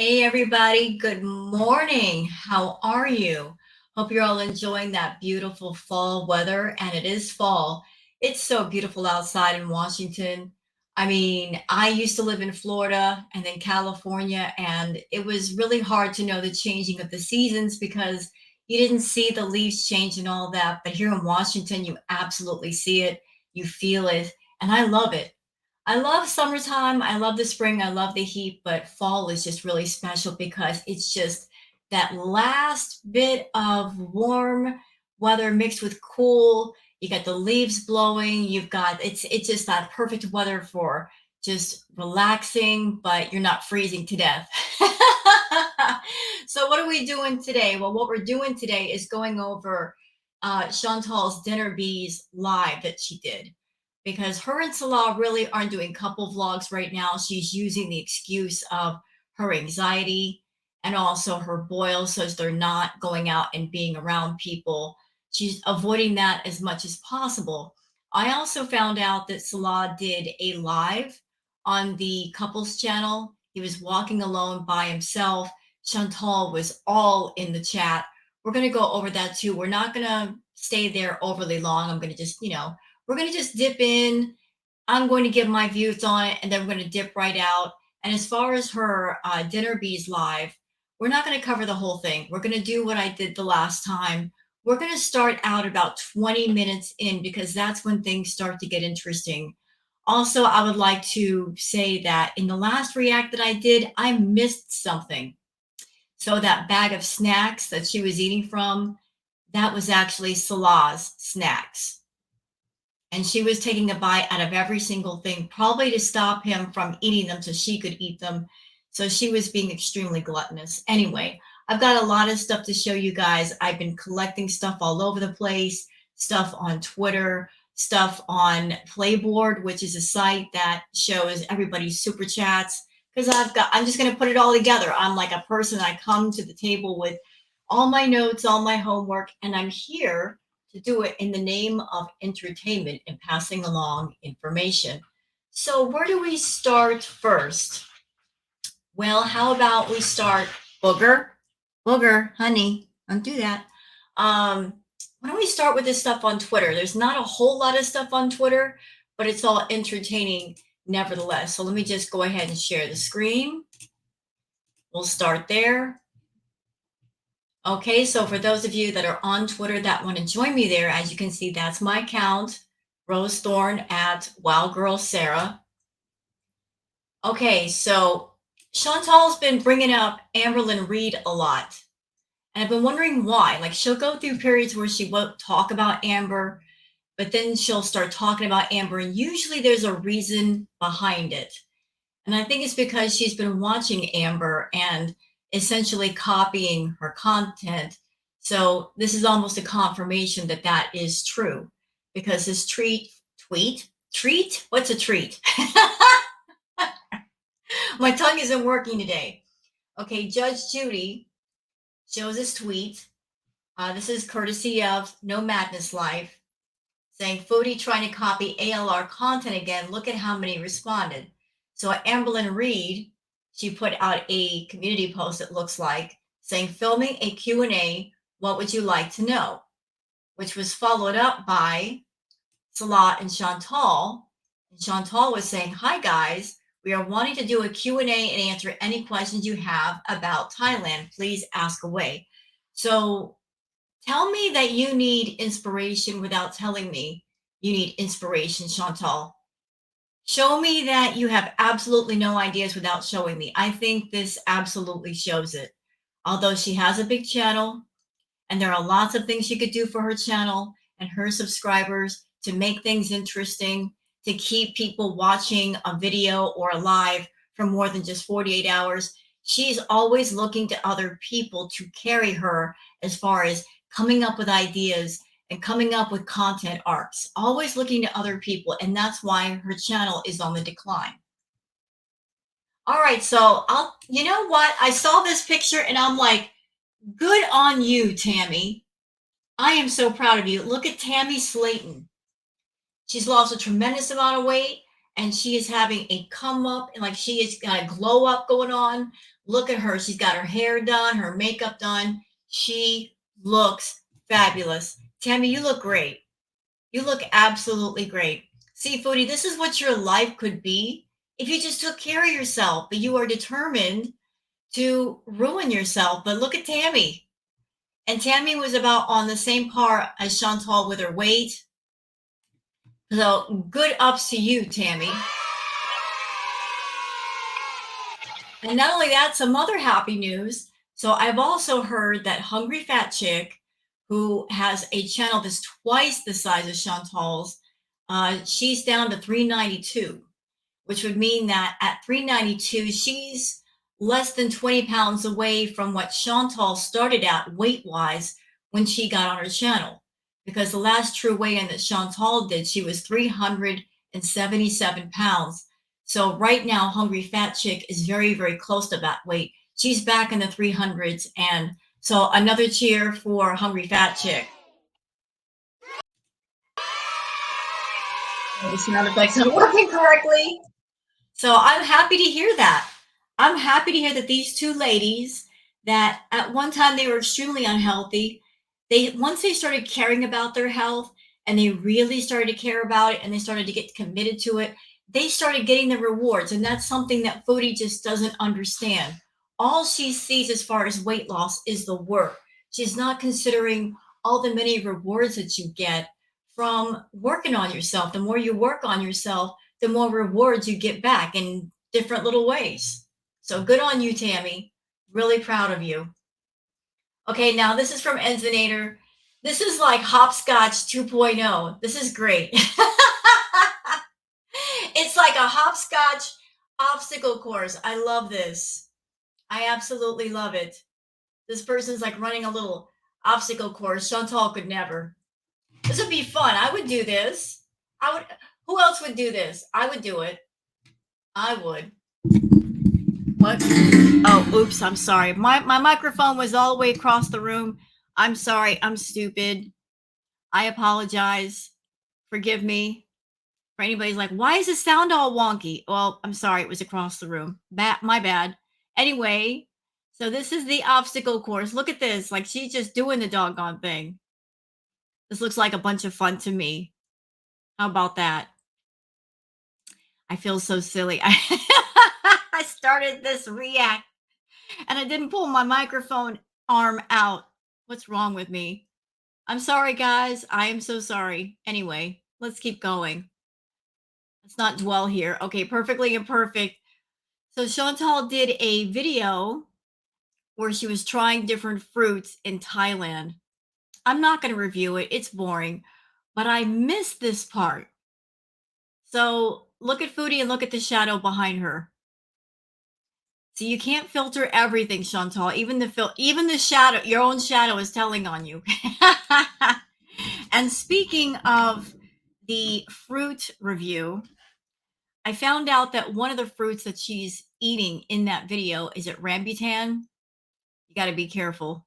Hey everybody, good morning. How are you? Hope you're all enjoying that beautiful fall weather, and it is fall. It's so beautiful outside in Washington. I mean, I used to live in Florida and then California, and it was really hard to know the changing of the seasons because you didn't see the leaves change and all that. But here in Washington, you absolutely see it, you feel it, and I love it. I love summertime. I love the spring. I love the heat, but fall is just really special because it's just that last bit of warm weather mixed with cool. You got the leaves blowing. You've got it's just that perfect weather for just relaxing, but you're not freezing to death. So what are we doing today? Well, what we're doing today is going over Chantal's Dinner Bees live that she did because her and Salah really aren't doing couple vlogs right now. She's using the excuse of her anxiety and also her boils, so they're not going out and being around people. She's avoiding that as much as possible. I also found out that Salah did a live on the couples channel. He was walking alone by himself. Chantal was all in the chat. We're going to go over that too. We're not going to stay there overly long. I'm going to just, we're going to just dip in. I'm going to give my views on it, and then we're going to dip right out. And as far as her Dinner Bees live, we're not going to cover the whole thing. We're going to do what I did the last time. We're going to start out about 20 minutes in because that's when things start to get interesting. Also, I would like to say that in the last react that I did, I missed something. So that bag of snacks that she was eating from, that was actually Salah's snacks. And she was taking a bite out of every single thing, probably to stop him from eating them so she could eat them. So she was being extremely gluttonous. Anyway, I've got a lot of stuff to show you guys. I've been collecting stuff all over the place, stuff on Twitter, stuff on Playboard, which is a site that shows everybody's super chats. Because I'm just going to put it all together. I'm like a person. I come to the table with all my notes, all my homework, and I'm here to do it in the name of entertainment and passing along information. So where do we start first? Well, how about we start Booger? Booger, honey, don't do that. Why don't we start with this stuff on Twitter? There's not a whole lot of stuff on Twitter, but it's all entertaining nevertheless. So let me just go ahead and share the screen. We'll start there. Okay, so for those of you that are on Twitter that want to join me there, as you can see, that's my account, Rose Thorn at Wild Girl Sarah. Okay, so Chantal's been bringing up Amberlyn Reed a lot. And I've been wondering why. Like, she'll go through periods where she won't talk about Amber, but then she'll start talking about Amber, and usually there's a reason behind it. And I think it's because she's been watching Amber and essentially copying her content. So this is almost a confirmation that that is true because this treat? What's a treat? My tongue isn't working today. Okay, Judge Judy shows this tweet. This is courtesy of No Madness Life, saying, Foodie trying to copy ALR content again. Look at how many responded. So Amberlyn Reed, she put out a community post, it looks like, saying, filming a Q&A, what would you like to know? Which was followed up by Salah and Chantal. And Chantal was saying, hi guys, we are wanting to do a Q&A and answer any questions you have about Thailand. Please ask away. So tell me that you need inspiration without telling me you need inspiration, Chantal. Show me that you have absolutely no ideas without showing me. I think this absolutely shows it. Although she has a big channel, and there are lots of things she could do for her channel and her subscribers to make things interesting, to keep people watching a video or a live for more than just 48 hours. She's always looking to other people to carry her as far as coming up with ideas and coming up with content arcs, always looking to other people. And that's why her channel is on the decline. All right, so you know what? I saw this picture and I'm like, good on you, Tammy. I am so proud of you. Look at Tammy Slayton. She's lost a tremendous amount of weight and she is having a come up and like she is got a glow up going on. Look at her. She's got her hair done, her makeup done. She looks fabulous. Tammy, you look great. You look absolutely great. See, Foodie, this is what your life could be if you just took care of yourself, but you are determined to ruin yourself. But look at Tammy. And Tammy was about on the same par as Chantal with her weight. So good ups to you, Tammy. And not only that, some other happy news. So I've also heard that Hungry Fat Chick, who has a channel that's twice the size of Chantal's, she's down to 392, which would mean that at 392, she's less than 20 pounds away from what Chantal started at weight-wise when she got on her channel. Because the last true weigh-in that Chantal did, she was 377 pounds. So right now, Hungry Fat Chick is very, very close to that weight. She's back in the 300s. And so another cheer for Hungry Fat Chick. The sound effects aren't working correctly. So I'm happy to hear that. I'm happy to hear that these two ladies that at one time they were extremely unhealthy, once they started caring about their health and they really started to care about it and they started to get committed to it, they started getting the rewards. And that's something that Foodie just doesn't understand. All she sees as far as weight loss is the work. She's not considering all the many rewards that you get from working on yourself. The more you work on yourself, the more rewards you get back in different little ways. So good on you, Tammy. Really proud of you. Okay, now this is from Enzonator. This is like Hopscotch 2.0. This is great. It's like a hopscotch obstacle course. I love this. I absolutely love it. This person's like running a little obstacle course. Chantal could never. This would be fun. I would do this. I would. Who else would do this? I would do it. I would. What? Oh, oops. I'm sorry. My microphone was all the way across the room. I'm sorry. I'm stupid. I apologize. Forgive me. For anybody's like, why is the sound all wonky? Well, I'm sorry. It was across the room. My bad. Anyway, so this is the obstacle course. Look at this. Like she's just doing the doggone thing. This looks like a bunch of fun to me. How about that? I feel so silly. I started this React and I didn't pull my microphone arm out. What's wrong with me? I'm sorry, guys. I am so sorry. Anyway, let's keep going. Let's not dwell here. Okay, perfectly imperfect. So Chantal did a video where she was trying different fruits in Thailand. I'm not going to review it. It's boring, but I missed this part. So look at Foodie and look at the shadow behind her. So you can't filter everything, Chantal. Even the shadow, your own shadow is telling on you. And speaking of the fruit review, I found out that one of the fruits that she's eating in that video is it rambutan. You got to be careful.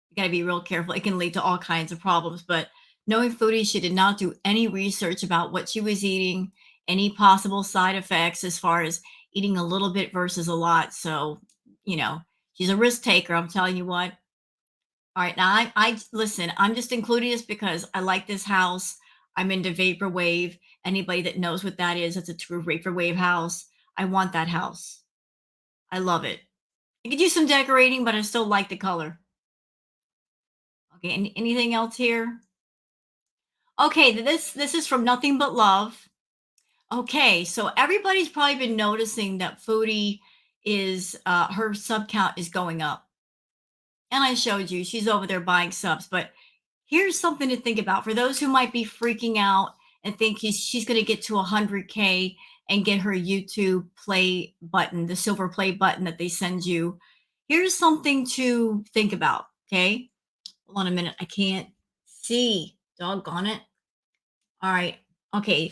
You got to be real careful. It can lead to all kinds of problems. But knowing Foodie, she did not do any research about what she was eating, any possible side effects as far as eating a little bit versus a lot. So, she's a risk taker. I'm telling you what. All right. Now, I listen, I'm just including this because I like this house. I'm into vaporwave. Anybody that knows what that is, it's a true vaporwave house. I want that house. I love it. I could use some decorating, but I still like the color. Okay. Anything else here? Okay. This is from Nothing But Love. Okay. So everybody's probably been noticing that Foodie is, her sub count is going up. And I showed you, she's over there buying subs. But here's something to think about for those who might be freaking out and think she's going to get to 100K and get her YouTube play button, the silver play button that they send you. Here's something to think about. Okay. Hold on a minute. I can't see. Doggone it. All right. Okay.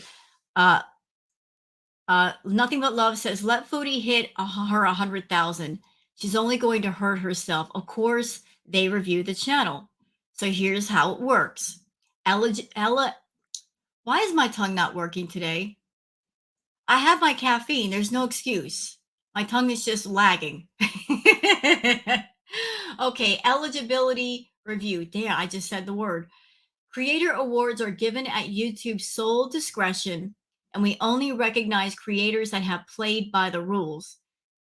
Nothing But Love says, let Foodie hit her 100,000. She's only going to hurt herself. Of course, they review the channel. So here's how it works. Why is my tongue not working today? I have my caffeine. There's no excuse. My tongue is just lagging. Okay, eligibility review. Damn, I just said the word. Creator awards are given at YouTube's sole discretion, and we only recognize creators that have played by the rules.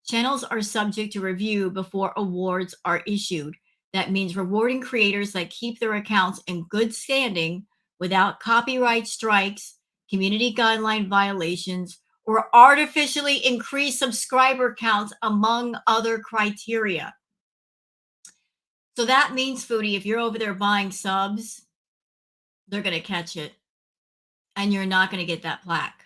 Channels are subject to review before awards are issued. That means rewarding creators that keep their accounts in good standing without copyright strikes, community guideline violations, or artificially increased subscriber counts, among other criteria. So that means, Foodie, if you're over there buying subs, they're going to catch it and you're not going to get that plaque.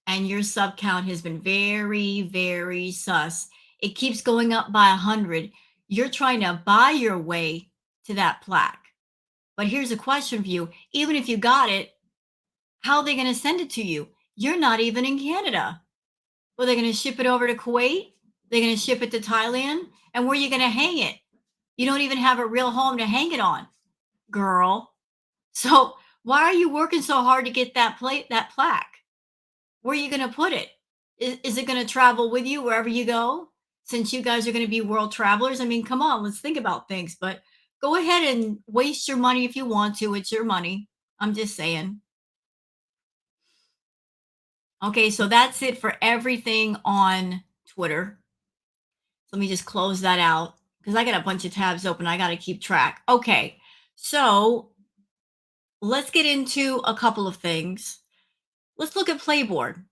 And your sub count has been very, very sus. It keeps going up by 100. You're trying to buy your way to that plaque. But here's a question for you. Even if you got it, how are they going to send it to you? You're not even in Canada. Well, they're going to ship it over to Kuwait. They're going to ship it to Thailand. And where are you going to hang it? You don't even have a real home to hang it on, girl. So why are you working so hard to get that plaque? Where are you going to put it? Is it going to travel with you wherever you go? Since you guys are going to be world travelers, I mean, come on, let's think about things. But go ahead and waste your money if you want to. It's your money. I'm just saying. Okay, so that's it for everything on Twitter. Let me just close that out because I got a bunch of tabs open. I got to keep track. Okay, so let's get into a couple of things. Let's look at Playboard,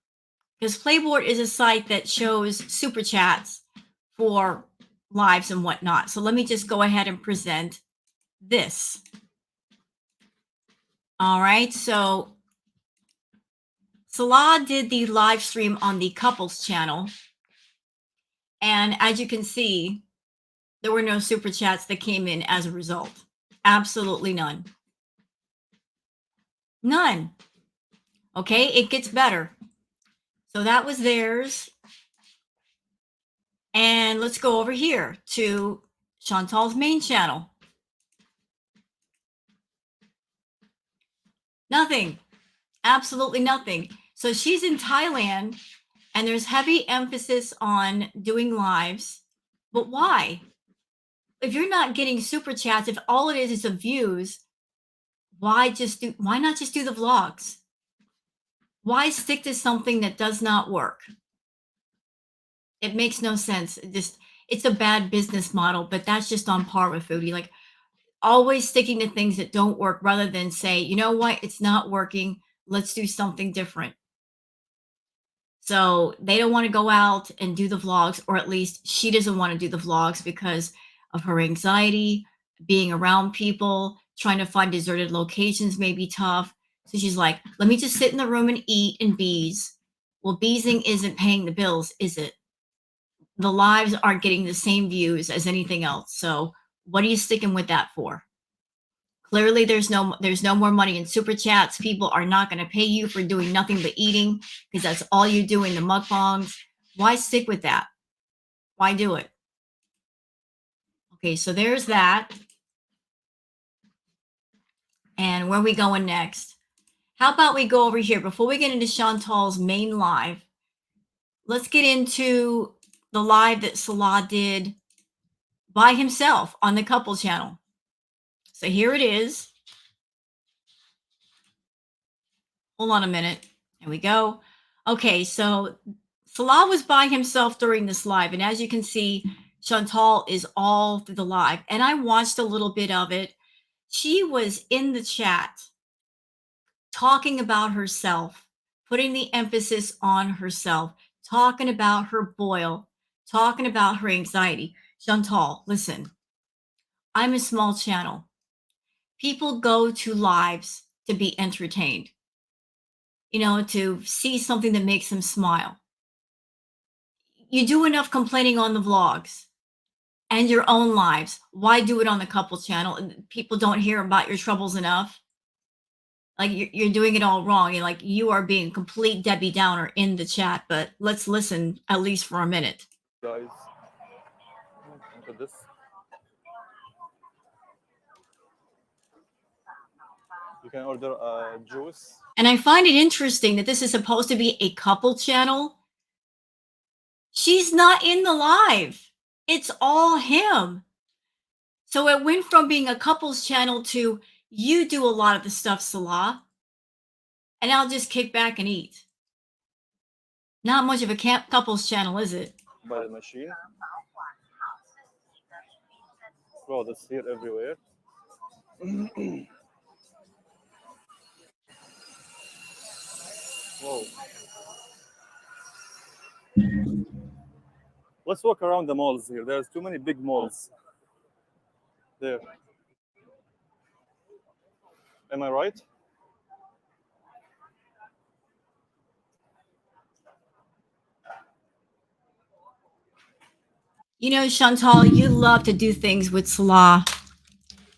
because Playboard is a site that shows super chats for lives and whatnot. So let me just go ahead and present this. All right, so Salah did the live stream on the couples channel. And as you can see, there were no super chats that came in as a result. Absolutely none. None. Okay, it gets better. So that was theirs. And let's go over here to Chantal's main channel. Nothing. Absolutely nothing. So she's in Thailand and there's heavy emphasis on doing lives. But why? If you're not getting super chats, if all it is the views, why not just do the vlogs? Why stick to something that does not work? It makes no sense. It's a bad business model, but that's just on par with Foodie. Like, always sticking to things that don't work rather than say, you know what, it's not working. Let's do something different. So they don't want to go out and do the vlogs, or at least she doesn't want to do the vlogs because of her anxiety, being around people, trying to find deserted locations may be tough. So she's like, let me just sit in the room and eat and bees. Well, beezing isn't paying the bills, is it? The lives aren't getting the same views as anything else. So what are you sticking with that for? Clearly, there's no more money in super chats. People are not going to pay you for doing nothing but eating because that's all you do in the mukbangs. Why stick with that? Why do it? Okay, so there's that. And where are we going next? How about we go over here before we get into Chantal's main live? Let's get into the live that Salah did by himself on the couple channel. So here it is. Hold on a minute. Here we go. Okay, so Salah was by himself during this live. And as you can see, Chantal is all through the live. And I watched a little bit of it. She was in the chat talking about herself, putting the emphasis on herself, talking about her boil, talking about her anxiety. Chantal, listen, I'm a small channel. People go to lives to be entertained, to see something that makes them smile. You do enough complaining on the vlogs and your own lives. Why do it on the couple channel? People don't hear about your troubles enough. Like, you're doing it all wrong. You are being complete Debbie Downer in the chat, but let's listen at least for a minute. Guys, into this. You can order a juice. And I find it interesting that this is supposed to be a couple channel, She's not in the live. It's all him. So it went from being a couples channel to you do a lot of the stuff, Salah, and I'll just kick back and eat. Not much of a couples channel, is it? By the machine. Bro, that's here everywhere. Whoa. Let's walk around the malls here. There's too many big malls. There. Am I right? You know, Chantal, you love to do things with Salah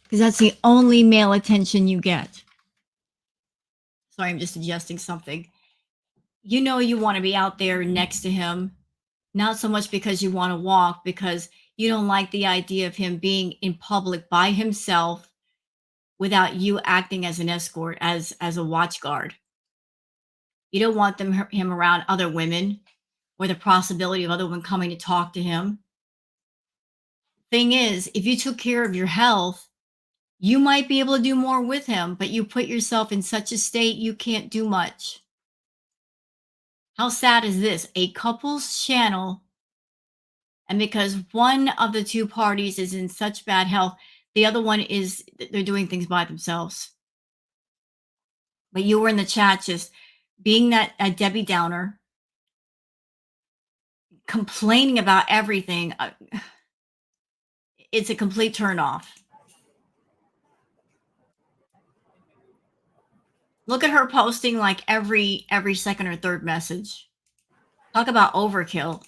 because that's the only male attention you get. Sorry, I'm just adjusting something. You know, you want to be out there next to him, not so much because you want to walk, because you don't like the idea of him being in public by himself without you acting as an escort, as a watch guard. You don't want him around other women or the possibility of other women coming to talk to him. Thing is, if you took care of your health, you might be able to do more with him, but you put yourself in such a state you can't do much. How sad is this? A couple's channel, and because one of the two parties is in such bad health, the other one is they're doing things by themselves. But you were in the chat just being that Debbie Downer, complaining about everything. It's a complete turnoff. Look at her posting like every second or third message. Talk about overkill.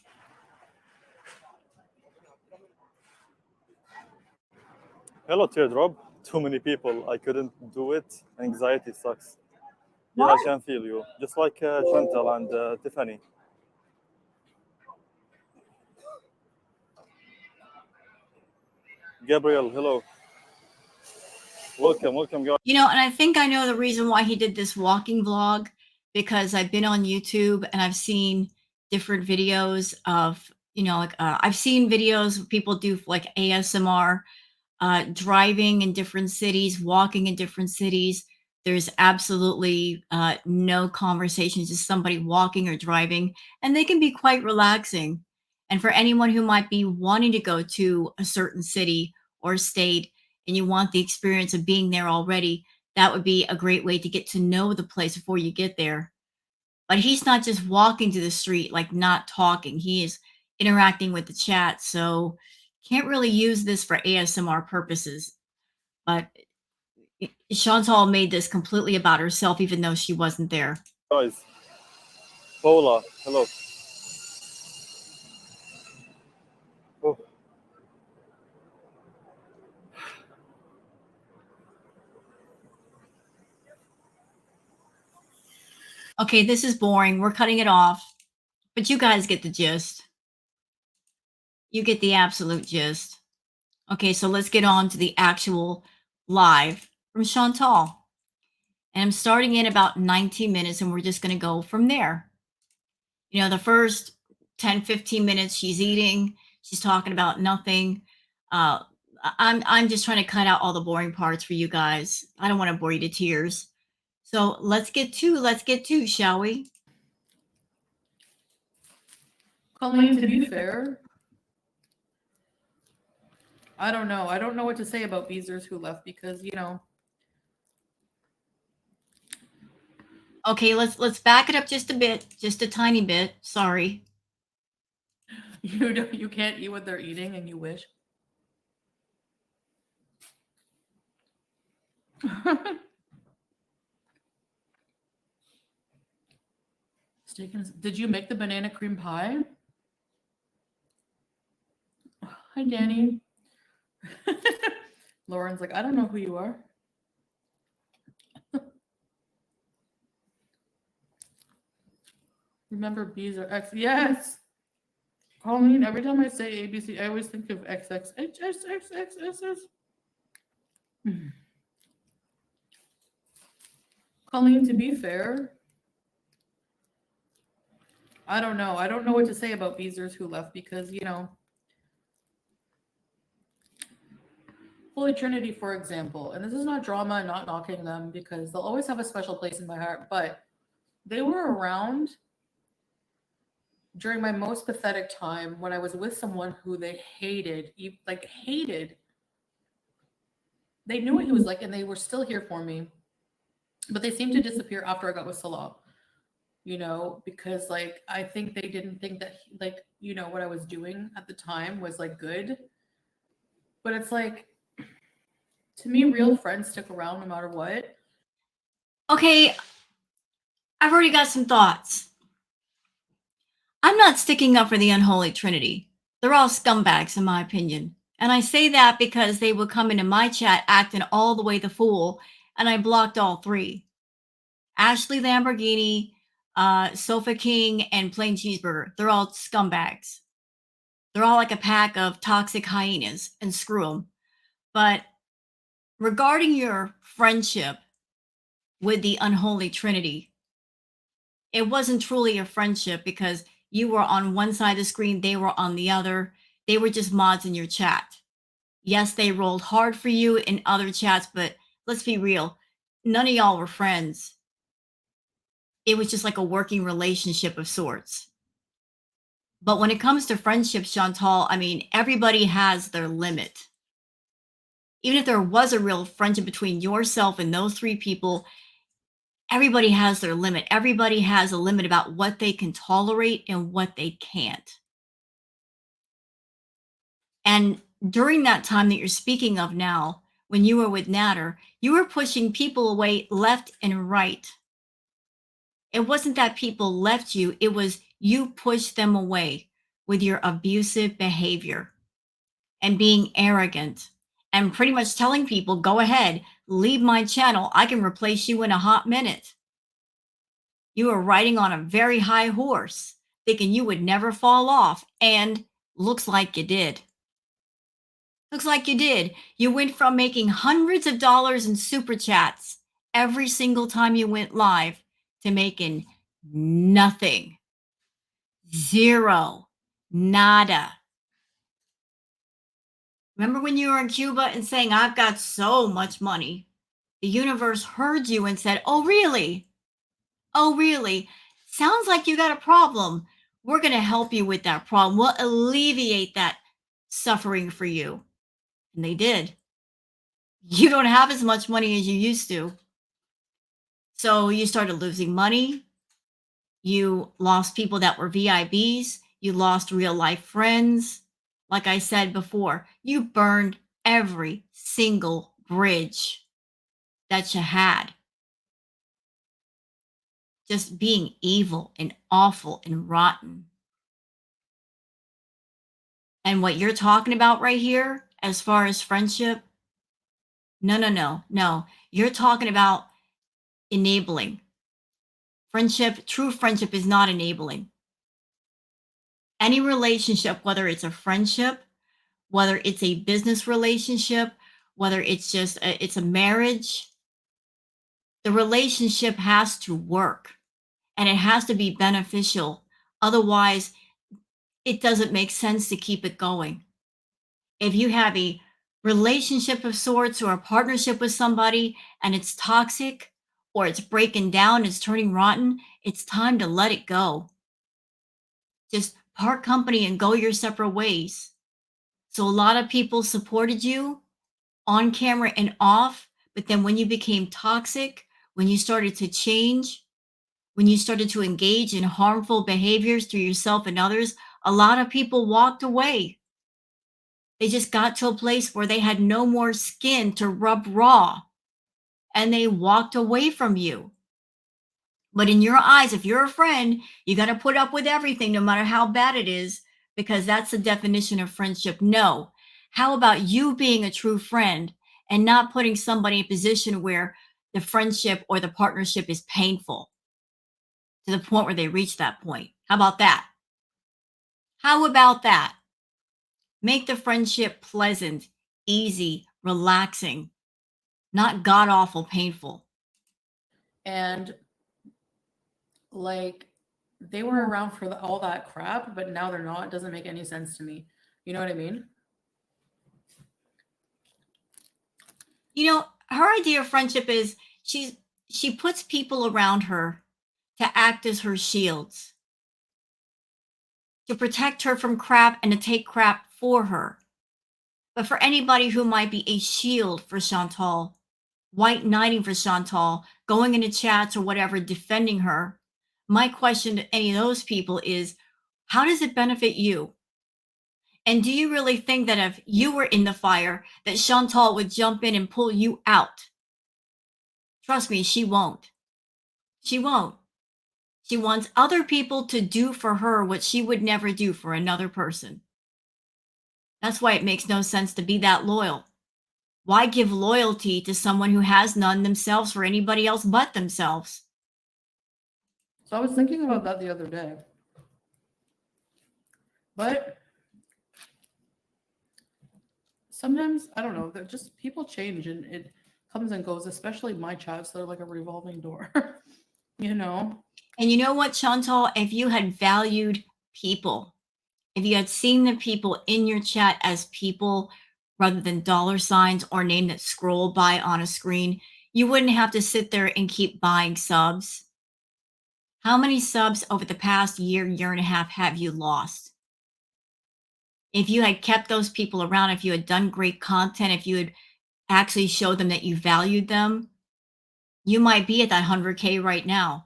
Hello, Teardrop. Too many people. I couldn't do it. Anxiety sucks. Yeah, What? I can feel you. Just like Chantal and Tiffany. Gabriel, hello. Welcome, guys. You know, and I think I know the reason why he did this walking vlog, because I've been on YouTube and I've seen different videos of, you know, like I've seen videos of people do like ASMR, driving in different cities, walking in different cities. There's absolutely no conversations, just somebody walking or driving, and they can be quite relaxing. And for anyone who might be wanting to go to a certain city or state and you want the experience of being there already, that would be a great way to get to know the place before you get there. But he's not just walking to the street, like not talking. He is interacting with the chat. So can't really use this for ASMR purposes. But Chantal made this completely about herself, even though she wasn't there. Guys. Paula, hello. Oh. Okay, this is boring. We're cutting it off. But you guys get the gist. You get the absolute gist. Okay, so let's get on to the actual live from Chantal. And I'm starting in about 19 minutes, and we're just going to go from there. You know, the first 10, 15 minutes, she's eating. She's talking about nothing. I'm just trying to cut out all the boring parts for you guys. I don't want to bore you to tears. So let's get to, shall we? Colleen, to be fair, I don't know. I don't know what to say about Beezers who left because, you know. Okay, let's back it up just a bit, just a tiny bit. Sorry. You can't eat what they're eating and you wish. Steak and, did you make the banana cream pie? Hi, Danny. Lauren's like, I don't know who you are. Remember Bees are X? Yes. Colleen, every time I say ABC, I always think of XXXXXXS. Colleen, to be fair, I don't know. I don't know what to say about Beezers who left because, you know, Holy Trinity, for example, and this is not drama, not knocking them because they'll always have a special place in my heart, but they were around during my most pathetic time when I was with someone who they hated, like hated. They knew what he was like and they were still here for me, but they seemed to disappear after I got with Salah, you know, because like I think they didn't think that like, you know, what I was doing at the time was like good. But it's like, to me, real friends stick around no matter what. Okay, I've already got some thoughts. I'm not sticking up for the Unholy Trinity. They're all scumbags, in my opinion. And I say that because they would come into my chat acting all the way the fool, and I blocked all three. Ashley Lamborghini, Sofa King, and Plain Cheeseburger. They're all scumbags. They're all like a pack of toxic hyenas, and screw them. But regarding your friendship with the Unholy Trinity, it wasn't truly a friendship because you were on one side of the screen, they were on the other. They were just mods in your chat. Yes, they rolled hard for you in other chats, but let's be real. None of y'all were friends. It was just like a working relationship of sorts. But when it comes to friendship, Chantal, I mean, everybody has their limit. Even if there was a real friendship between yourself and those three people, everybody has their limit. Everybody has a limit about what they can tolerate and what they can't. And during that time that you're speaking of now, when you were with Natter, you were pushing people away left and right. It wasn't that people left you, it was you pushed them away with your abusive behavior and being arrogant and pretty much telling people, go ahead, leave my channel. I can replace you in a hot minute. You were riding on a very high horse, thinking you would never fall off, and looks like you did. Looks like you did. You went from making hundreds of dollars in super chats every single time you went live to making nothing. Zero. Nada. Remember when you were in Cuba and saying, I've got so much money? The universe heard you and said, oh, really? Oh, really? Sounds like you got a problem. We're going to help you with that problem. We'll alleviate that suffering for you. And they did. You don't have as much money as you used to. So you started losing money. You lost people that were VIBs. You lost real life friends. Like I said before, you burned every single bridge that you had. Just being evil and awful and rotten. And what you're talking about right here, as far as friendship, no. You're talking about enabling. Friendship, true friendship is not enabling. Any relationship, whether it's a friendship, whether it's a business relationship, whether it's just it's a marriage, the relationship has to work and it has to be beneficial. Otherwise, it doesn't make sense to keep it going. If you have a relationship of sorts or a partnership with somebody and it's toxic or it's breaking down, it's turning rotten, it's time to let it go. Just part company and go your separate ways. So a lot of people supported you on camera and off, but then when you became toxic, when you started to change, when you started to engage in harmful behaviors to yourself and others, a lot of people walked away. They just got to a place where they had no more skin to rub raw, and they walked away from you. But in your eyes, if you're a friend, you got to put up with everything, no matter how bad it is, because that's the definition of friendship. No. How about you being a true friend and not putting somebody in a position where the friendship or the partnership is painful to the point where they reach that point? How about that? How about that? Make the friendship pleasant, easy, relaxing, not god awful painful. And like they were around for all that crap, but now they're not. It doesn't make any sense to me. You know what I mean? You know, her idea of friendship is she puts people around her to act as her shields, to protect her from crap and to take crap for her. But for anybody who might be a shield for Chantal, white knighting for Chantal, going into chats or whatever, defending her, my question to any of those people is, how does it benefit you? And do you really think that if you were in the fire, that Chantal would jump in and pull you out? Trust me, she won't. She won't. She wants other people to do for her what she would never do for another person. That's why it makes no sense to be that loyal. Why give loyalty to someone who has none themselves for anybody else but themselves? So I was thinking about that the other day. But sometimes, I don't know, they're just people change and it comes and goes, especially my chats. They're like a revolving door, you know? And you know what, Chantal? If you had valued people, if you had seen the people in your chat as people rather than dollar signs or name that scroll by on a screen, you wouldn't have to sit there and keep buying subs. How many subs over the past year, year and a half have you lost? If you had kept those people around, if you had done great content, if you had actually showed them that you valued them, you might be at that 100K right now.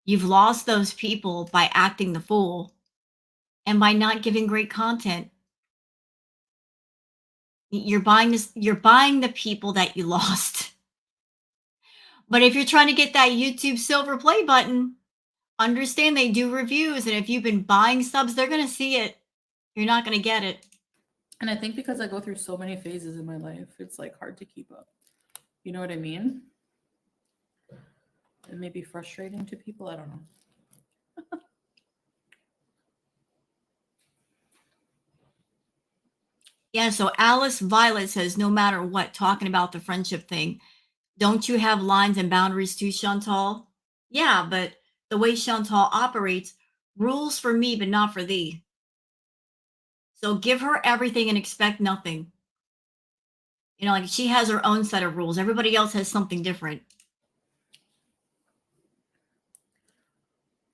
You've lost those people by acting the fool and by not giving great content. You're buying the people that you lost. But if you're trying to get that YouTube silver play button, understand they do reviews, and if you've been buying subs, they're going to see it. You're not going to get it. And I think because I go through so many phases in my life, it's like hard to keep up. You know what I mean? It may be frustrating to people. I don't know. Yeah, so Alice Violet says, no matter what, talking about the friendship thing, don't you have lines and boundaries too, Chantal? Yeah, but the way Chantal operates, rules for me, but not for thee. So give her everything and expect nothing. You know, like she has her own set of rules. Everybody else has something different.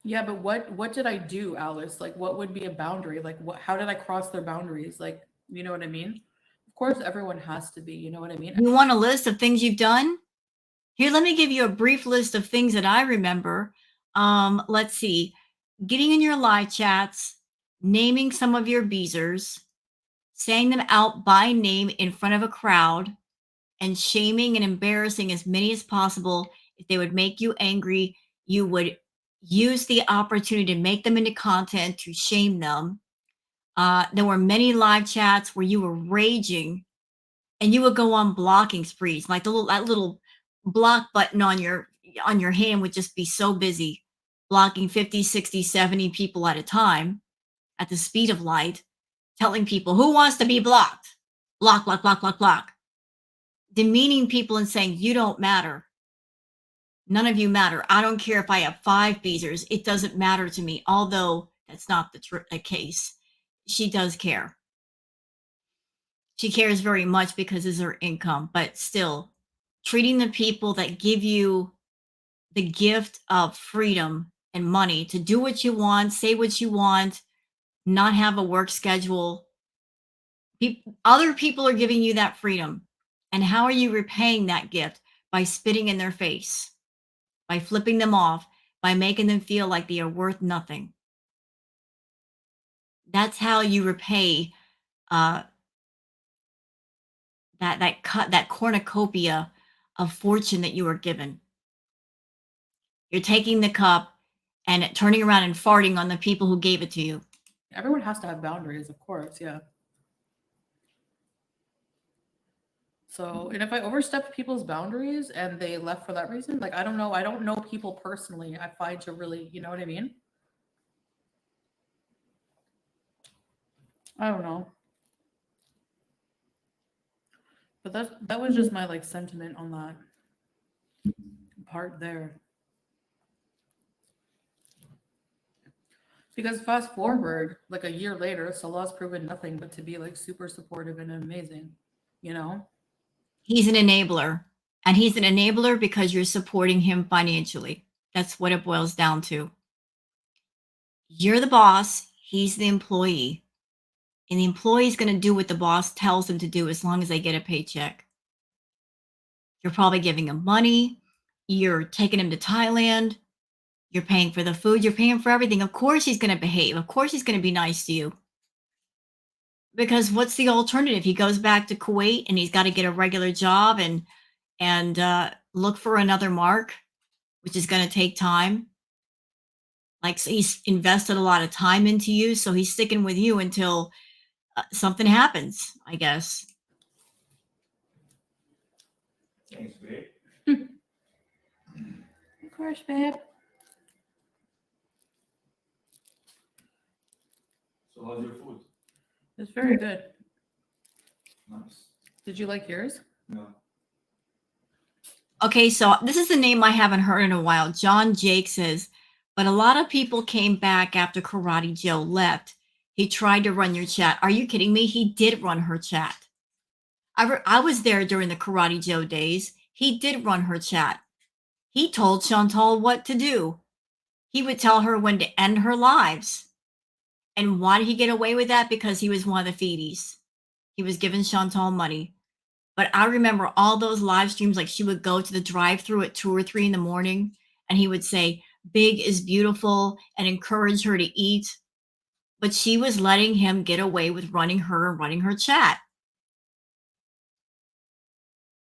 Yeah, but what did I do, Alice? Like, what would be a boundary? Like, how did I cross their boundaries? Like, you know what I mean? Of course, everyone has to be. You know what I mean? You want a list of things you've done? Here, let me give you a brief list of things that I remember. Let's see. Getting in your live chats, naming some of your Beezers, saying them out by name in front of a crowd, and shaming and embarrassing as many as possible. If they would make you angry, you would use the opportunity to make them into content to shame them. There were many live chats where you were raging and you would go on blocking sprees. Like that little block button on your hand would just be so busy blocking 50, 60, 70 people at a time at the speed of light, telling people who wants to be blocked. Block, block, block, block, block. Demeaning people and saying, you don't matter. None of you matter. I don't care if I have 5 Beezers. It doesn't matter to me. Although that's not the case. She does care. She cares very much because it's her income. But still, treating the people that give you the gift of freedom and money to do what you want, say what you want, not have a work schedule. Other people are giving you that freedom. And how are you repaying that gift? By spitting in their face, by flipping them off, by making them feel like they are worth nothing. That's how you repay that cornucopia of fortune that you were given. You're taking the cup and turning around and farting on the people who gave it to you. Everyone has to have boundaries, of course. Yeah. So, and if I overstepped people's boundaries and they left for that reason, like, I don't know. I don't know people personally. I find to really, you know what I mean? I don't know. But that was just my like sentiment on that part there. Because fast forward, like a year later, Salah's proven nothing but to be like super supportive and amazing, you know? He's an enabler. And he's an enabler because you're supporting him financially. That's what it boils down to. You're the boss, he's the employee. And the employee is going to do what the boss tells them to do as long as they get a paycheck. You're probably giving him money. You're taking him to Thailand. You're paying for the food. You're paying for everything. Of course he's going to behave. Of course he's going to be nice to you. Because what's the alternative? He goes back to Kuwait and he's got to get a regular job and look for another mark, which is going to take time. Like, so he's invested a lot of time into you, so he's sticking with you until something happens, I guess. Thanks, babe. Of course, babe. So how's your food? It's very good. Nice. Did you like yours? Yeah. Okay, so this is a name I haven't heard in a while. John Jake says, but a lot of people came back after Karate Joe left. He tried to run your chat. Are you kidding me? He did run her chat. I was there during the Karate Joe days. He did run her chat. He told Chantal what to do. He would tell her when to end her lives. And why did he get away with that? Because he was one of the feedies. He was giving Chantal money. But I remember all those live streams, like she would go to the drive-thru at 2 or 3 in the morning and he would say, big is beautiful, and encourage her to eat. But she was letting him get away with running her and running her chat.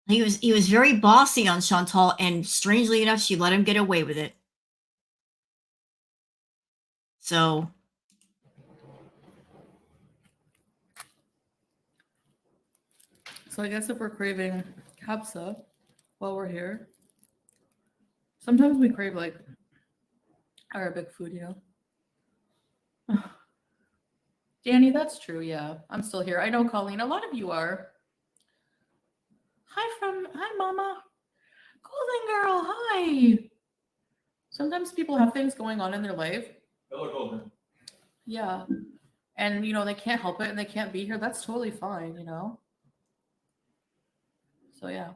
He was very bossy on Chantal, and strangely enough, she let him get away with it. So I guess if we're craving kapsa while we're here, sometimes we crave like Arabic food, you know? Danny, that's true. Yeah, I'm still here. I know, Colleen, a lot of you are. Hi, Mama. Golden Girl, hi. Sometimes people have things going on in their life. Hello, Golden. Yeah. And, you know, they can't help it and they can't be here. That's totally fine, you know? So, yeah.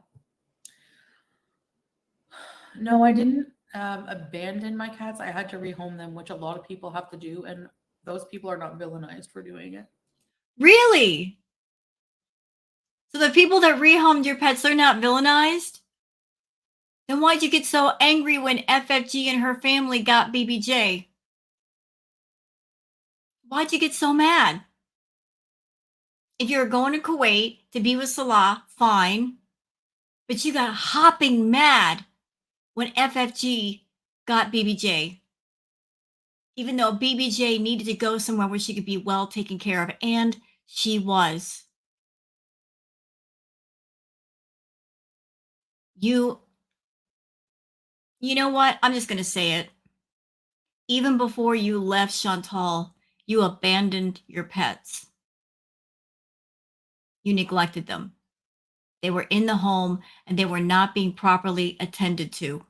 No, I didn't abandon my cats. I had to rehome them, which a lot of people have to do. And those people are not villainized for doing it. really? So the people that rehomed your pets, they're not villainized? Then why'd you get so angry when FFG and her family got BBJ? Why'd you get so mad? If you were going to Kuwait to be with Salah, fine. But you got hopping mad when FFG got BBJ. Even though BBJ needed to go somewhere where she could be well taken care of, and she was. You know what? I'm just going to say it. Even before you left Chantal, you abandoned your pets. You neglected them. They were in the home and they were not being properly attended to.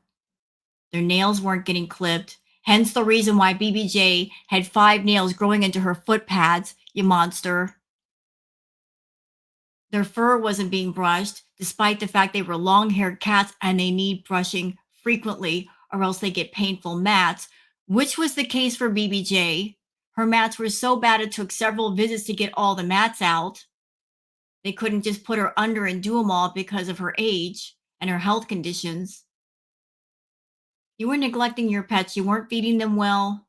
Their nails weren't getting clipped. Hence the reason why BBJ had 5 nails growing into her foot pads, you monster. Their fur wasn't being brushed, despite the fact they were long-haired cats and they need brushing frequently or else they get painful mats, which was the case for BBJ. Her mats were so bad it took several visits to get all the mats out. They couldn't just put her under and do them all because of her age and her health conditions. You were neglecting your pets. You weren't feeding them well.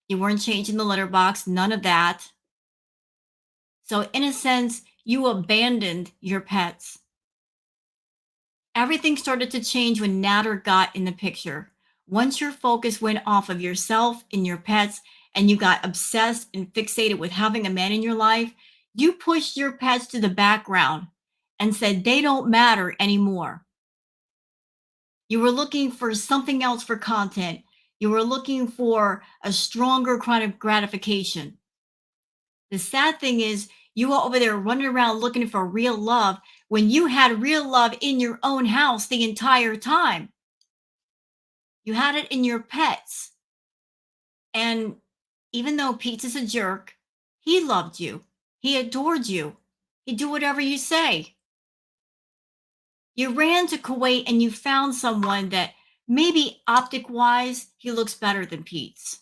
You weren't changing the litter box. None of that. So in a sense, you abandoned your pets. Everything started to change when Natter got in the picture. Once your focus went off of yourself and your pets, and you got obsessed and fixated with having a man in your life, you pushed your pets to the background and said they don't matter anymore. You were looking for something else for content. You were looking for a stronger kind of gratification. The sad thing is, you were over there running around looking for real love when you had real love in your own house the entire time. You had it in your pets. And Even though Pete's is a jerk, he loved you. He adored you. He'd do whatever you say. You ran to Kuwait and you found someone that maybe optic wise, he looks better than Pete's.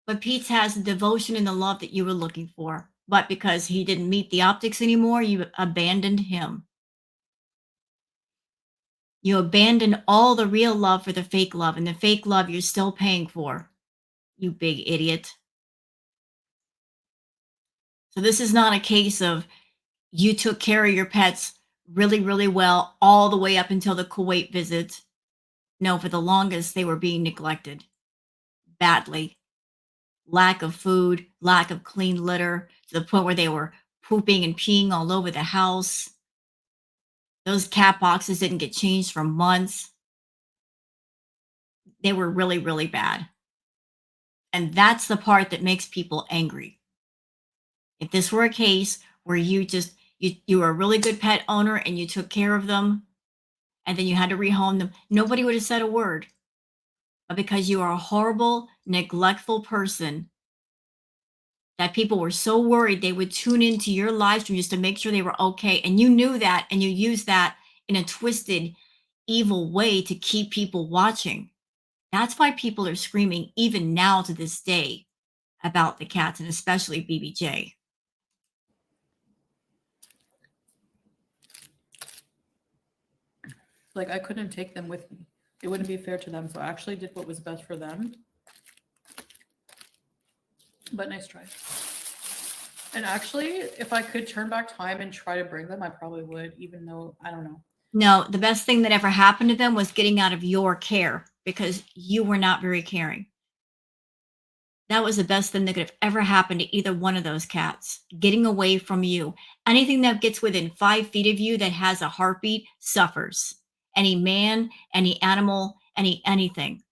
But Pete's has the devotion and the love that you were looking for. But because he didn't meet the optics anymore, you abandoned him. You abandoned all the real love for the fake love, and the fake love you're still paying for. You big idiot. So this is not a case of you took care of your pets really, really well all the way up until the Kuwait visit. No, for the longest, they were being neglected badly. Lack of food, lack of clean litter, to the point where they were pooping and peeing all over the house. Those cat boxes didn't get changed for months. They were really, really bad. And that's the part that makes people angry. If this were a case where you were a really good pet owner and you took care of them and then you had to rehome them, nobody would have said a word. But because you are a horrible, neglectful person, that people were so worried they would tune into your live stream just to make sure they were okay. And you knew that, and you used that in a twisted, evil way to keep people watching. That's why people are screaming, even now to this day, about the cats, and especially BBJ. Like, I couldn't take them with me. It wouldn't be fair to them. So I actually did what was best for them. But nice try. And actually, if I could turn back time and try to bring them, I probably would, even though, I don't know. No, the best thing that ever happened to them was getting out of your care, because you were not very caring. That was the best thing that could have ever happened to either one of those cats, getting away from you. Anything that gets within 5 feet of you that has a heartbeat suffers. Any man, any animal, anything.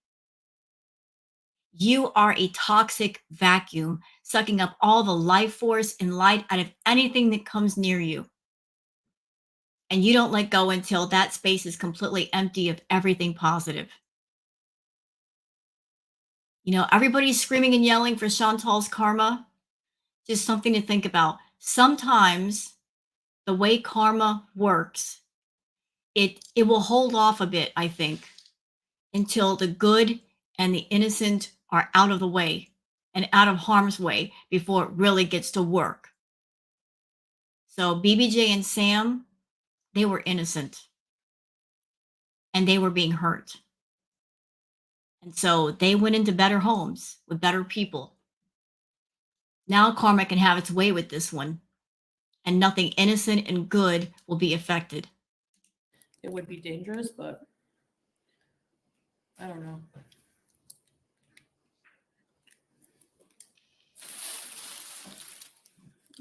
You are a toxic vacuum, sucking up all the life force and light out of anything that comes near you. And you don't let go until that space is completely empty of everything positive. You know, everybody's screaming and yelling for Chantal's karma. Just something to think about. Sometimes the way karma works, it will hold off a bit, I think, until the good and the innocent are out of the way and out of harm's way before it really gets to work. So BBJ and Sam, they were innocent and they were being hurt. And so they went into better homes with better people. Now karma can have its way with this one, and nothing innocent and good will be affected. It would be dangerous, but I don't know.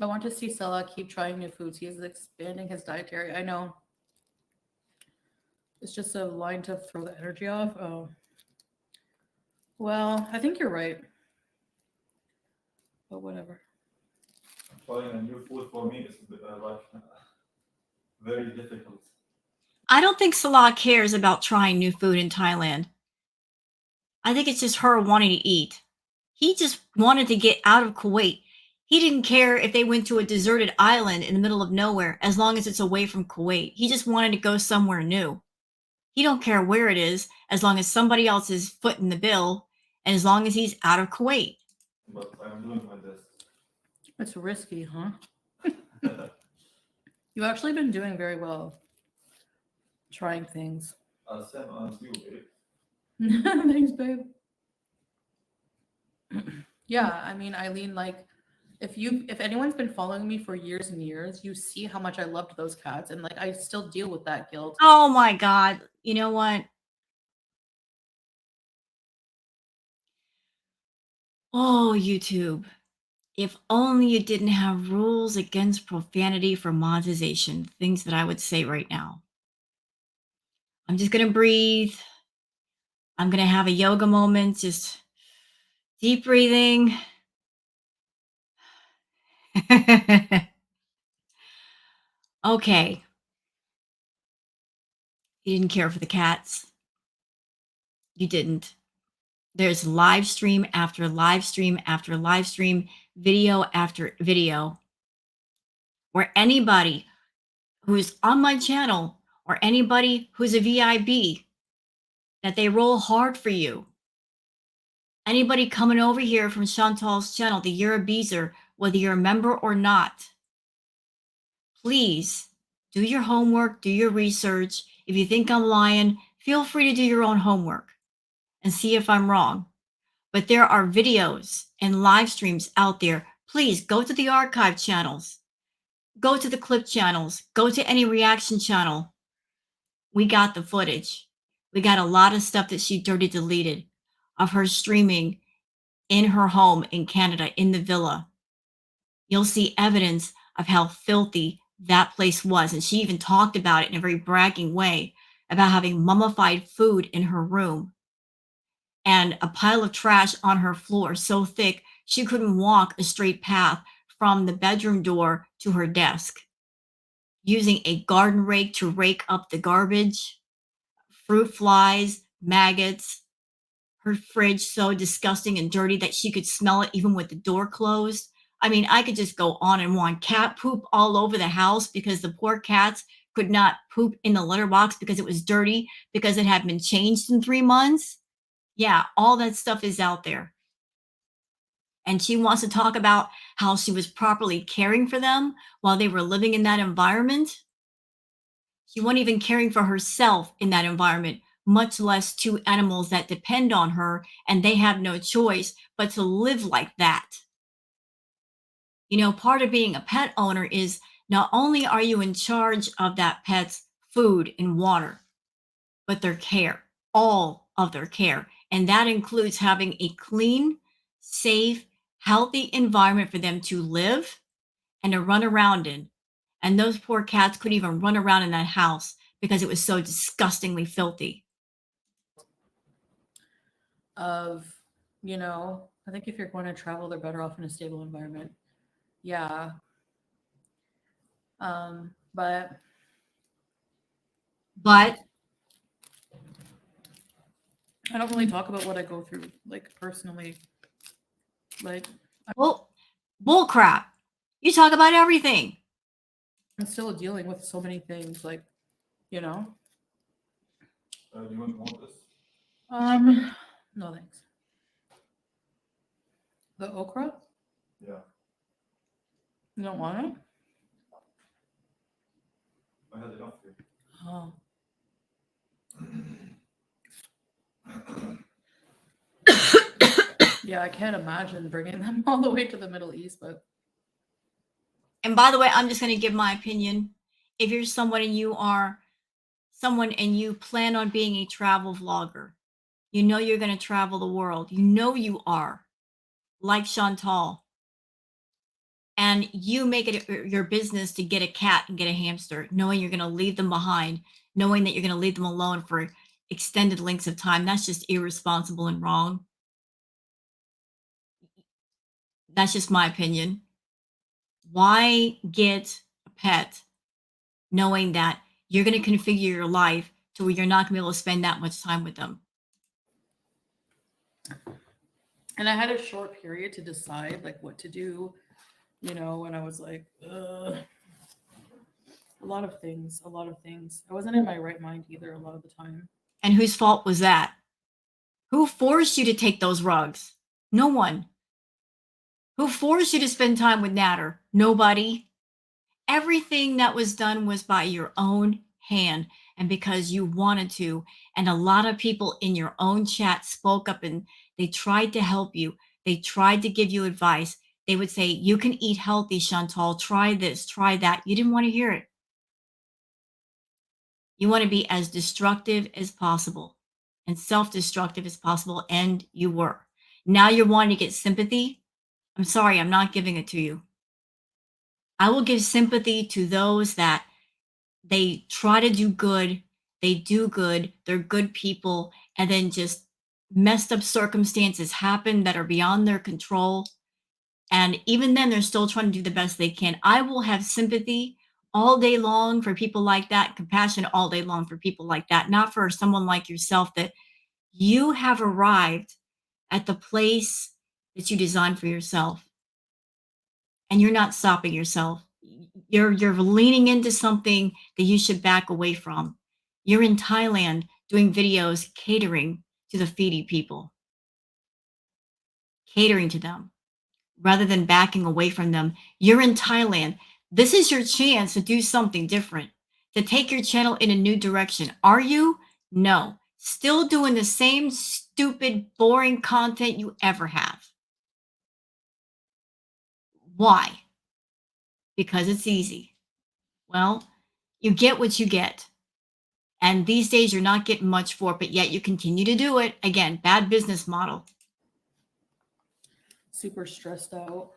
I want to see Salah keep trying new foods. He is expanding his dietary. I know. It's just a line to throw the energy off. Oh. Well, I think you're right. But whatever. Trying a new food for me is very difficult. I don't think Salah cares about trying new food in Thailand. I think it's just her wanting to eat. He just wanted to get out of Kuwait. He didn't care if they went to a deserted island in the middle of nowhere, as long as it's away from Kuwait. He just wanted to go somewhere new. He don't care where it is, as long as somebody else is footing the bill, and as long as he's out of Kuwait. But I'm doing my best. It's risky, huh? You've actually been doing very well. Trying things. Same as you, babe. Thanks, babe. Yeah, I mean, Eileen, like, if anyone's been following me for years and years, you see how much I loved those cats, and like I still deal with that guilt. Oh my God. You know what? Oh, YouTube. If only you didn't have rules against profanity for monetization, things that I would say right now. I'm just going to breathe. I'm going to have a yoga moment, just deep breathing. Okay. You didn't care for the cats. You didn't. There's live stream after live stream after live stream, video after video, where anybody who's on my channel or anybody who's a VIB, that they roll hard for you. Anybody coming over here from Chantal's channel, the Youre Beezer, whether you're a member or not, please do your homework, do your research. If you think I'm lying, feel free to do your own homework and see if I'm wrong. But there are videos and live streams out there. Please go to the archive channels, go to the clip channels, go to any reaction channel. We got the footage. We got a lot of stuff that she dirty deleted of her streaming in her home in Canada, in the villa. You'll see evidence of how filthy that place was. And she even talked about it in a very bragging way about having mummified food in her room and a pile of trash on her floor so thick she couldn't walk a straight path from the bedroom door to her desk, using a garden rake to rake up the garbage, fruit flies, maggots, her fridge so disgusting and dirty that she could smell it even with the door closed. I mean, I could just go on and on. Cat poop all over the house because the poor cats could not poop in the litter box because it was dirty, because it had been changed in 3 months. Yeah, all that stuff is out there. And she wants to talk about how she was properly caring for them while they were living in that environment. She wasn't even caring for herself in that environment, much less 2 animals that depend on her and they have no choice but to live like that. You know, part of being a pet owner is not only are you in charge of that pet's food and water, but their care, all of their care. And that includes having a clean, safe, healthy environment for them to live and to run around in. And those poor cats couldn't even run around in that house because it was so disgustingly filthy. Of, you know, I think if you're going to travel, they're better off in a stable environment. Yeah. But I don't really talk about what I go through, like, personally. Like, well, bull crap. You talk about everything. I'm still dealing with so many things, like, you know. Do you want this? No thanks. The okra? Yeah. You don't want it? I had enough here. Oh. Yeah, I can't imagine bringing them all the way to the Middle East, but. And by the way, I'm just going to give my opinion. If you're someone and you are someone and you plan on being a travel vlogger, you know you're going to travel the world. You know you are, like Chantal. And you make it your business to get a cat and get a hamster, knowing you're going to leave them behind, knowing that you're going to leave them alone for extended lengths of time. That's just irresponsible and wrong. That's just my opinion. Why get a pet knowing that you're going to configure your life to where you're not going to be able to spend that much time with them? And I had a short period to decide, like, what to do, you know, and I was like, ugh. A lot of things. I wasn't in my right mind either a lot of the time. And whose fault was that? Who forced you to take those rugs? No one. Who forced you to spend time with Natter? Nobody. Everything that was done was by your own hand and because you wanted to. And a lot of people in your own chat spoke up and they tried to help you. They tried to give you advice. They would say, you can eat healthy, Chantal. Try this, try that. You didn't want to hear it. You want to be as destructive as possible and self-destructive as possible. And you were. Now you're wanting to get sympathy. I'm sorry, I'm not giving it to you. I will give sympathy to those that they try to do good. They do good. They're good people. And then just messed up circumstances happen that are beyond their control. And even then, they're still trying to do the best they can. I will have sympathy all day long for people like that, compassion all day long for people like that, not for someone like yourself that you have arrived at the place that you designed for yourself. And you're not stopping yourself. You're leaning into something that you should back away from. You're in Thailand doing videos catering to the Fiji people. Catering to them rather than backing away from them. You're in Thailand. This is your chance to do something different, to take your channel in a new direction. Are you? No. Still doing the same stupid, boring content you ever have. Why? Because it's easy. Well, you get what you get. And these days you're not getting much for it, but yet you continue to do it. Again, bad business model. Super stressed out.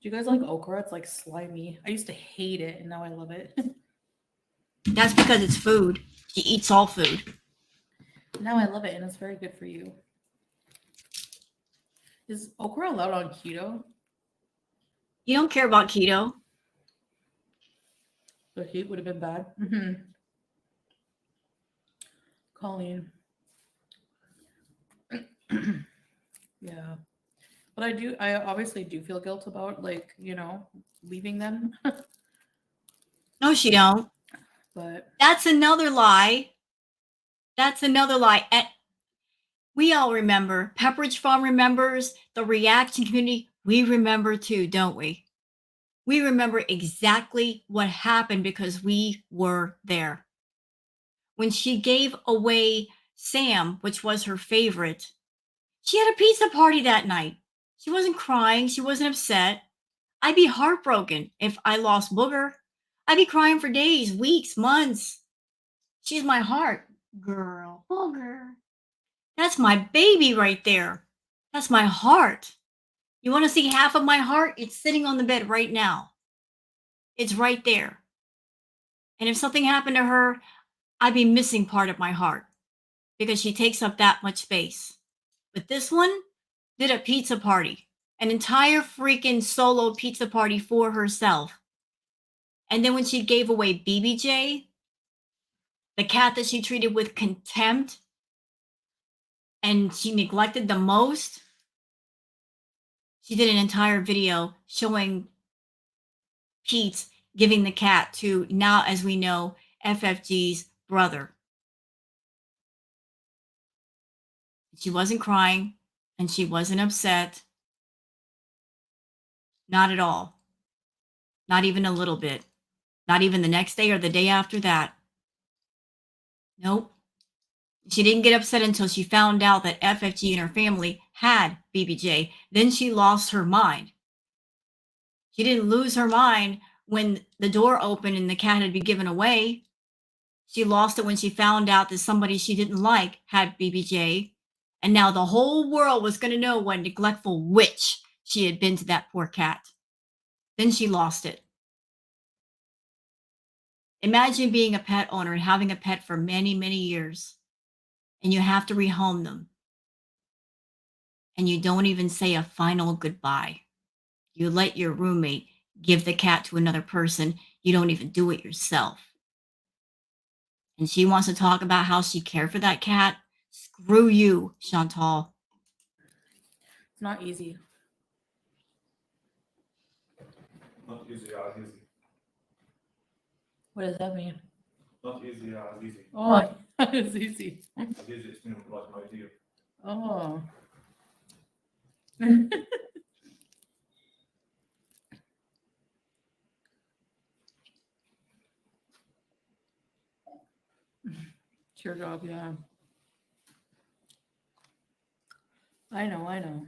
Do you guys like okra? It's like slimy. I used to hate it and now I love it. That's because it's food. She eats all food. Now I love it and it's very good for you. Is okra allowed on keto? You don't care about keto. The heat would have been bad. Colleen. Yeah. But I obviously do feel guilt about, like, you know, leaving them. No, she don't. But That's another lie. That's another lie. And we all remember. Pepperidge Farm remembers. The reaction community, we remember too, don't we? We remember exactly what happened because we were there. When she gave away Sam, which was her favorite, she had a pizza party that night. She wasn't crying. She wasn't upset. I'd be heartbroken if I lost Booger. I'd be crying for days, weeks, months. She's my heart. Girl, Booger. That's my baby right there. That's my heart. You want to see half of my heart? It's sitting on the bed right now. It's right there. And if something happened to her, I'd be missing part of my heart because she takes up that much space. But this one did a pizza party, an entire freaking solo pizza party for herself. And then when she gave away BBJ, the cat that she treated with contempt and she neglected the most, she did an entire video showing Pete giving the cat to, now as we know, FFG's brother. She wasn't crying and she wasn't upset. Not at all. Not even a little bit. Not even the next day or the day after that. Nope. She didn't get upset until she found out that FFG and her family had BBJ. Then she lost her mind. She didn't lose her mind when the door opened and the cat had been given away. She lost it when she found out that somebody she didn't like had BBJ. And now the whole world was going to know what neglectful witch she had been to that poor cat. Then she lost it. Imagine being a pet owner and having a pet for many, many years, and you have to rehome them. And you don't even say a final goodbye. You let your roommate give the cat to another person. You don't even do it yourself. And she wants to talk about how she cared for that cat. Screw you, Chantal. it's not easy. Not easy as easy. What does that mean? Not easy as easy. Oh, it's easy. As easy it's been like my dear. Oh. Teardrop, yeah. I know.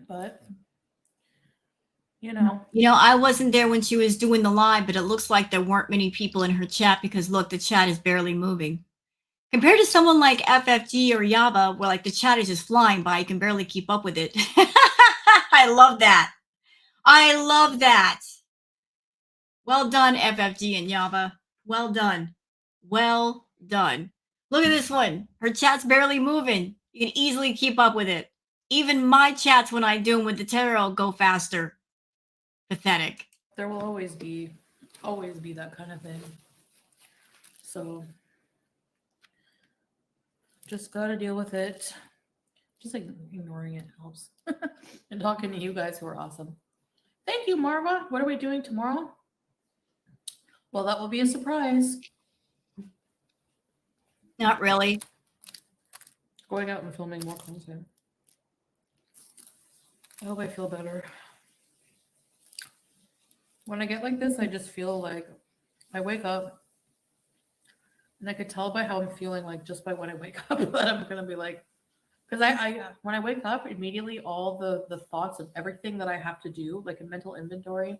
But, you know. I wasn't there when she was doing the live, but it looks like there weren't many people in her chat because look, the chat is barely moving. Compared to someone like FFG or Yaba, where like the chat is just flying by, you can barely keep up with it. I love that. I love that. Well done, FFG and Yaba. Well done. Well done. Look at this one. Her chat's barely moving. You can easily keep up with it. Even my chats when I do them with the tarot go faster. Pathetic. There will always be that kind of thing. So, Just gotta deal with it. Just like ignoring it helps. And talking to you guys who are awesome. Thank you, Marva. What are we doing tomorrow? Well, that will be a surprise. Not really. Going out and filming more content. I hope I feel better. When I get like this, I just feel like I wake up and I could tell by how I'm feeling, like just by when I wake up, that I'm gonna be like, because I when I wake up, immediately all the thoughts of everything that I have to do, like a mental inventory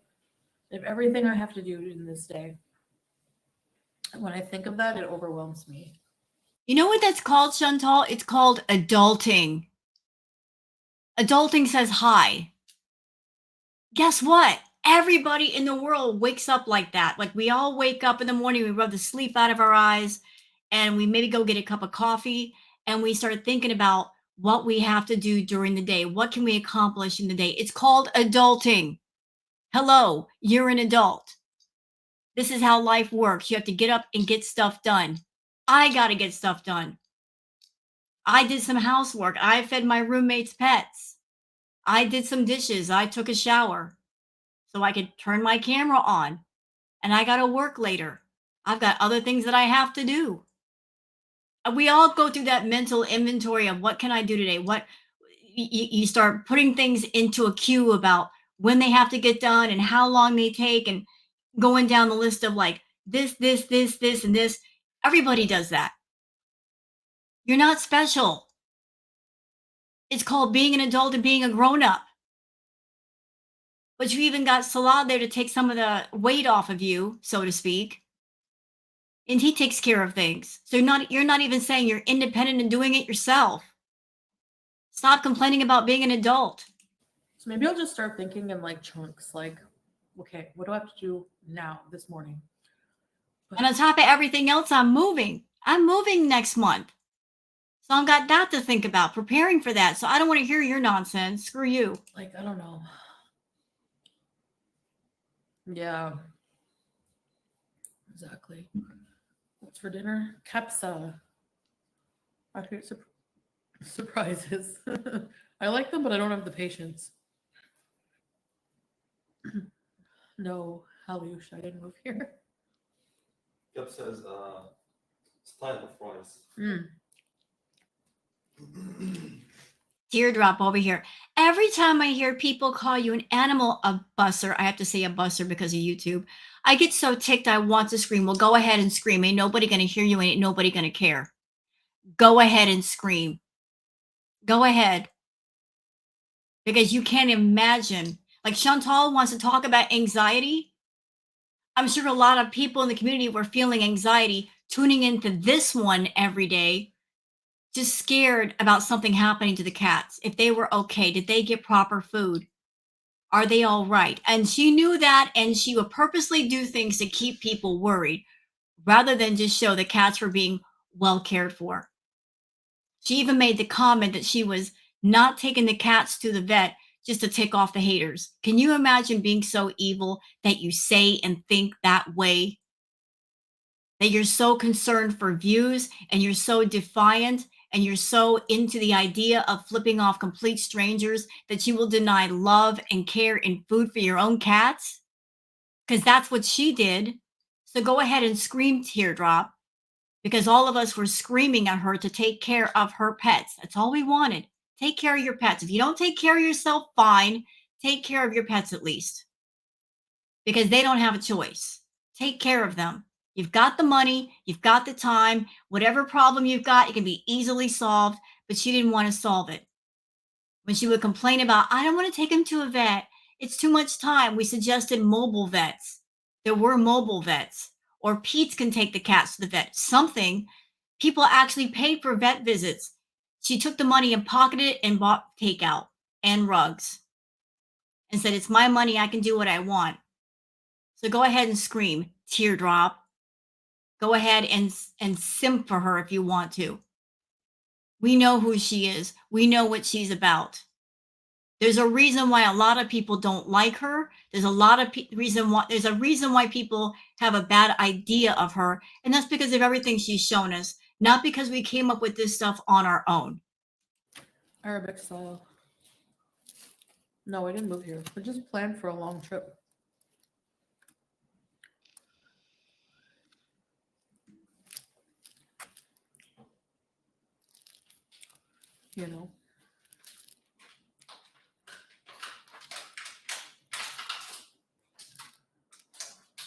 of everything I have to do in this day. And when I think of that, it overwhelms me. You know what that's called, Chantal? It's called adulting. Adulting says hi. Guess what? Everybody in the world wakes up like that. Like we all wake up in the morning, we rub the sleep out of our eyes, and we maybe go get a cup of coffee, and we start thinking about what we have to do during the day. What can we accomplish in the day? It's called adulting. Hello, you're an adult. This is how life works. You have to get up and get stuff done. I got to get stuff done. I did some housework. I fed my roommate's pets. I did some dishes. I took a shower so I could turn my camera on. And I got to work later. I've got other things that I have to do. We all go through that mental inventory of what can I do today? What you start putting things into a queue about when they have to get done and how long they take, and going down the list of like this, and this. Everybody does that. You're not special. It's called being an adult and being a grown-up. But you even got Salah there to take some of the weight off of you, so to speak. And he takes care of things. So you're not even saying you're independent and doing it yourself. Stop complaining about being an adult. So maybe I'll just start thinking in like chunks, like, okay, what do I have to do now, this morning? And on top of everything else, I'm moving. I'm moving next month. So I've got that to think about, preparing for that. So I don't want to hear your nonsense. Screw you. Like, I don't know. Yeah. Exactly. What's for dinner? Capsa. I hate surprises. I like them, but I don't have the patience. No, Halush, I didn't move here. Yep says style of fries. Teardrop over here. Every time I hear people call you an animal busser, I have to say a busser because of YouTube, I get so ticked I want to scream. Well, go ahead and scream. Ain't nobody going to hear you. Ain't nobody going to care. Go ahead and scream. Go ahead. Because you can't imagine. Like Chantal wants to talk about anxiety. I'm sure a lot of people in the community were feeling anxiety, tuning into this one every day, just scared about something happening to the cats. If they were okay, did they get proper food? Are they all right? And she knew that, and she would purposely do things to keep people worried rather than just show the cats were being well cared for. She even made the comment that she was not taking the cats to the vet just to tick off the haters. Can you imagine being so evil that you say and think that way? That you're so concerned for views, and you're so defiant, and you're so into the idea of flipping off complete strangers that you will deny love and care and food for your own cats? Because that's what she did. So go ahead and scream, Teardrop, because all of us were screaming at her to take care of her pets. That's all we wanted. Take care of your pets. If you don't take care of yourself, fine. Take care of your pets at least, because they don't have a choice. Take care of them. You've got the money, you've got the time, whatever problem you've got, it can be easily solved, but she didn't want to solve it. When she would complain about, I don't want to take him to a vet, it's too much time, we suggested mobile vets. There were mobile vets. Or Pete's can take the cats to the vet. Something. People actually paid for vet visits. She took the money and pocketed it and bought takeout and rugs and said, it's my money, I can do what I want. So go ahead and scream, Teardrop. Go ahead and simp for her if you want to. We know who she is. We know what she's about. There's a reason why a lot of people don't like her. There's a reason why people have a bad idea of her, and that's because of everything she's shown us. not because we came up with this stuff on our own. Arabic style. No, I didn't move here. We just planned for a long trip. You know.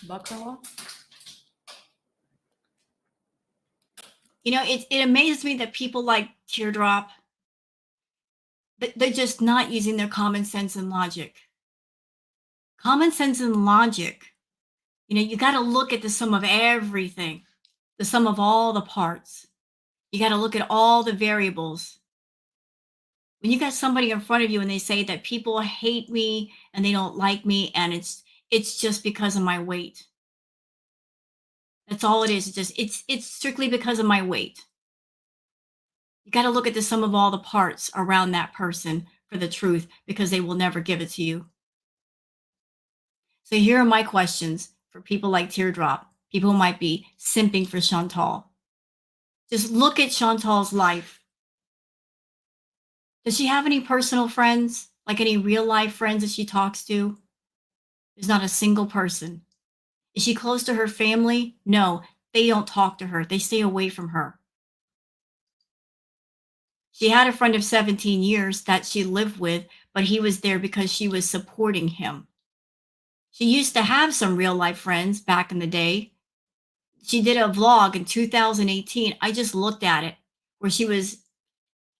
Baklava. You know, it amazes me that people like Teardrop, but they're just not using their common sense and logic. Common sense and logic, you know, you got to look at the sum of everything, the sum of all the parts. You got to look at all the variables. When you got somebody in front of you and they say that people hate me and they don't like me and it's just because of my weight. That's all it is. It's strictly because of my weight. You got to look at the sum of all the parts around that person for the truth, because they will never give it to you. So here are my questions for people like Teardrop, people who might be simping for Chantal. Just look at Chantal's life. Does she have any personal friends, like any real life friends that she talks to? There's not a single person. Is she close to her family? No, they don't talk to her. They stay away from her. She had a friend of 17 years that she lived with, but he was there because she was supporting him. She used to have some real life friends back in the day. She did a vlog in 2018. I just looked at it, where she was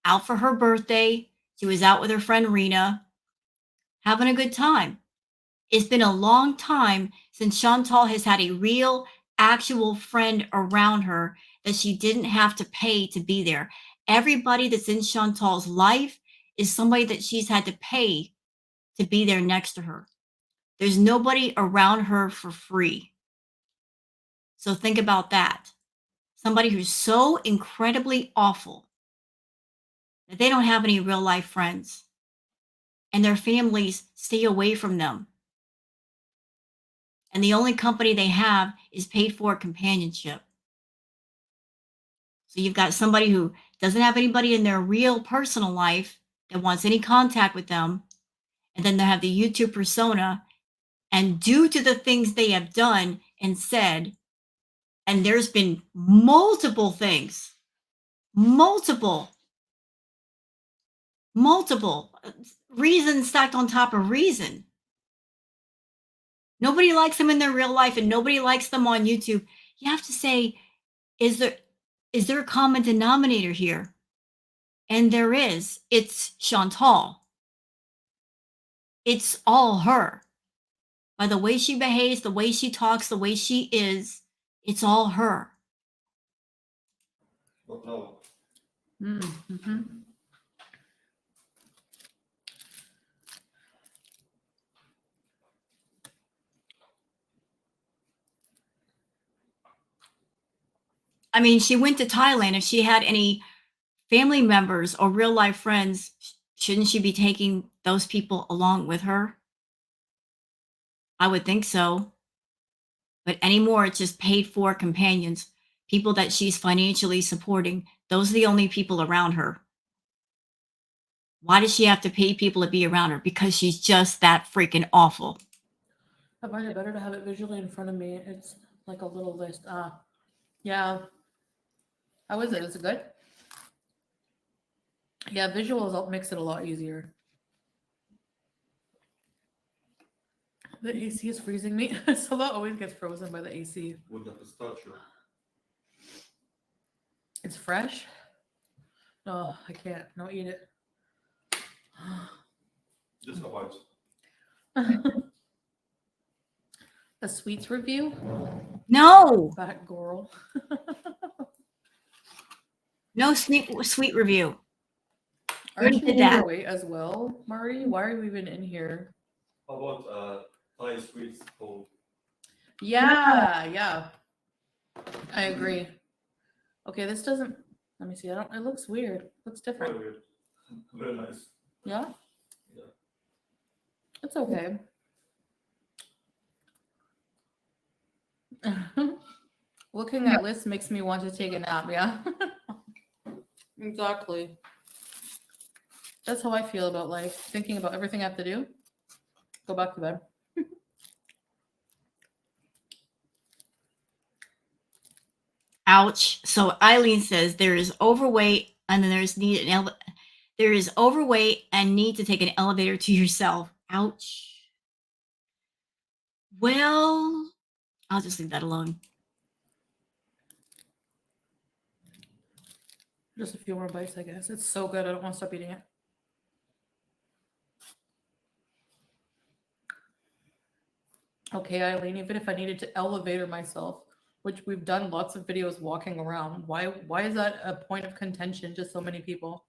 out for her birthday. She was out with her friend Rena, having a good time. It's been a long time since Chantal has had a real, actual friend around her that she didn't have to pay to be there. Everybody that's in Chantal's life is somebody that she's had to pay to be there next to her. There's nobody around her for free. So think about that. Somebody who's so incredibly awful that they don't have any real life friends and their families stay away from them. And the only company they have is paid for companionship. So you've got somebody who doesn't have anybody in their real personal life that wants any contact with them. And then they have the YouTube persona. And due to the things they have done and said, and there's been multiple things, multiple reasons stacked on top of reason. Nobody likes them in their real life and nobody likes them on YouTube. You have to say, is there a common denominator here? And there is. It's Chantal. It's all her. By the way she behaves, the way she talks, the way she is, it's all her. But no. Mm-hmm. I mean, she went to Thailand. If she had any family members or real life friends, shouldn't she be taking those people along with her? I would think so. But anymore, it's just paid for companions, people that she's financially supporting. Those are the only people around her. Why does she have to pay people to be around her? Because she's just that freaking awful. I find it better to have it visually in front of me. It's like a little list. Yeah. How is it? Is it good? Yeah, visuals makes it a lot easier. The AC is freezing me. Salah always gets frozen by the AC. With the pistachio. It's fresh? No, I can't. No, eat it. Just a bite. A sweets review? No, Fat girl. no sweet review. Aren't Already you did that. overweight as well, Marty? Why are you even in here? How about Thai sweets called? Yeah. I agree. Okay, this doesn't. Let me see. It looks weird. It looks Very different. weird. Very nice. Yeah? Yeah. It's okay. Looking at lists makes me want to take a nap, yeah. Exactly. That's how I feel about life. Thinking about everything I have to do. Go back to bed. Ouch. So Eileen says there is overweight and then there is overweight and need to take an elevator to yourself. Ouch. Well, I'll just leave that alone. Just a few more bites, I guess. It's so good. I don't want to stop eating it. Okay, Eileen, even if I needed to elevator myself, which we've done lots of videos walking around, why is that a point of contention to so many people?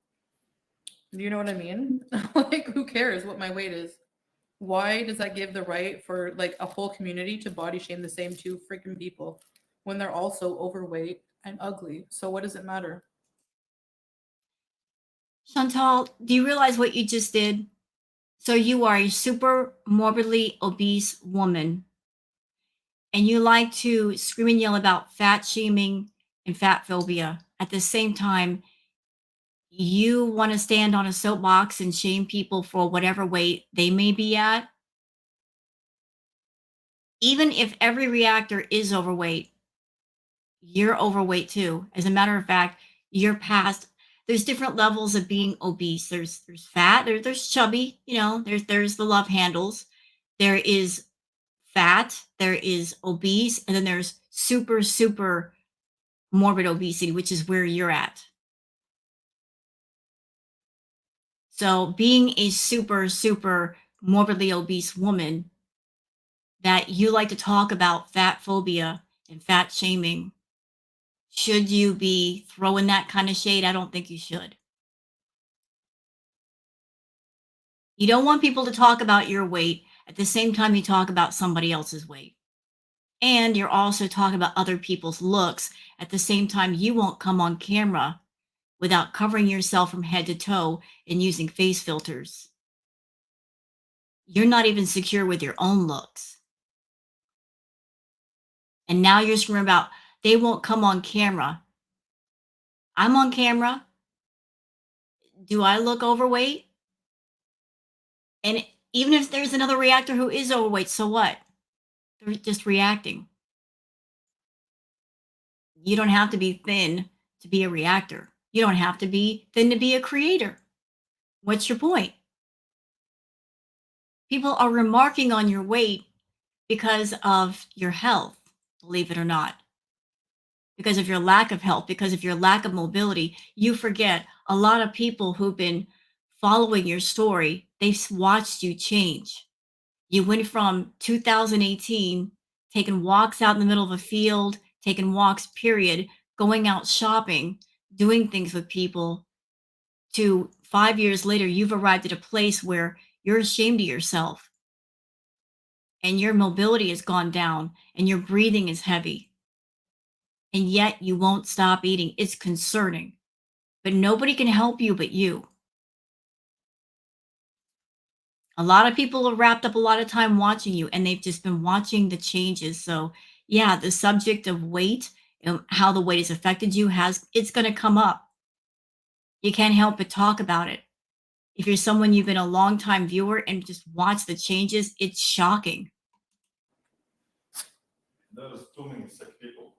Do you know what I mean? Like, who cares what my weight is? Why does that give the right for like a whole community to body shame the same two freaking people when they're also overweight and ugly? So what does it matter? Chantal, do you realize what you just did? So you are a super morbidly obese woman and you like to scream and yell about fat shaming and fat phobia. At the same time, you want to stand on a soapbox and shame people for whatever weight they may be at. Even if every reactor is overweight, you're overweight too. As a matter of fact, you're past. There's different levels of being obese. There's fat. There's chubby. You know, there's the love handles. There is fat. There is obese, and then there's super morbid obesity, which is where you're at. So being a super morbidly obese woman that you like to talk about fat phobia and fat shaming, should you be throwing that kind of shade? I don't think you should. You don't want people to talk about your weight at the same time you talk about somebody else's weight. And you're also talking about other people's looks at the same time you won't come on camera without covering yourself from head to toe and using face filters. You're not even secure with your own looks. And now you're screaming about they won't come on camera. I'm on camera. Do I look overweight? And even if there's another reactor who is overweight, so what? They're just reacting. You don't have to be thin to be a reactor. You don't have to be thin to be a creator. What's your point? People are remarking on your weight because of your health, believe it or not. Because of your lack of health, because of your lack of mobility. You forget a lot of people who've been following your story, they've watched you change. You went from 2018, taking walks out in the middle of a field, taking walks, period, going out shopping, doing things with people, to 5 years later, you've arrived at a place where you're ashamed of yourself and your mobility has gone down and your breathing is heavy. And yet you won't stop eating. It's concerning. But nobody can help you but you. A lot of people have wrapped up a lot of time watching you and they've just been watching the changes. So yeah, the subject of weight and how the weight has affected you it's going to come up. You can't help but talk about it. If you're someone you've been a long time viewer and just watch the changes, it's shocking. There's too many sick people.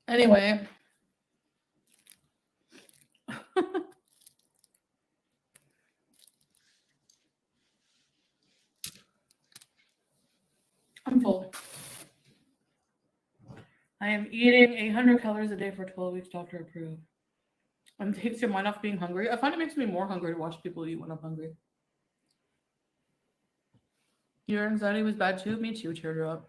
Anyway. I'm full. I am eating 800 calories a day for 12 weeks, doctor approved. And takes your mind off being hungry. I find it makes me more hungry to watch people eat when I'm hungry. Your anxiety was bad too? Me too, Teardrop.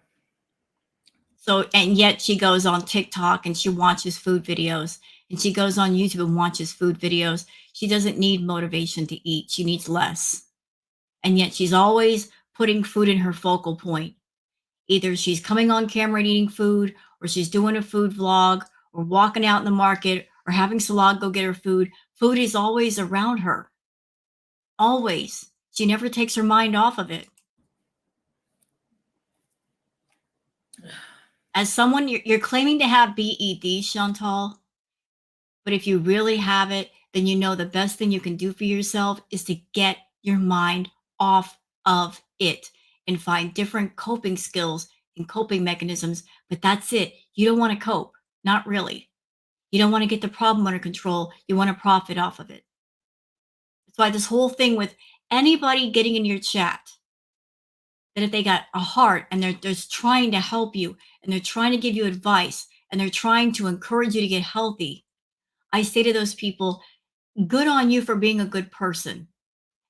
So, and yet she goes on TikTok and she watches food videos, and she goes on YouTube and watches food videos. She doesn't need motivation to eat. She needs less. And yet she's always putting food in her focal point. Either she's coming on camera and eating food, or she's doing a food vlog, or walking out in the market, or having Salah go get her food. Food is always around her. Always. She never takes her mind off of it. As someone, you're claiming to have BED, Chantal, but if you really have it, then you know the best thing you can do for yourself is to get your mind off of it and find different coping skills and coping mechanisms. But that's it. You don't want to cope. Not really. You don't want to get the problem under control. You want to profit off of it. That's why this whole thing with anybody getting in your chat, that if they got a heart and they're just trying to help you and they're trying to give you advice and they're trying to encourage you to get healthy, I say to those people, good on you for being a good person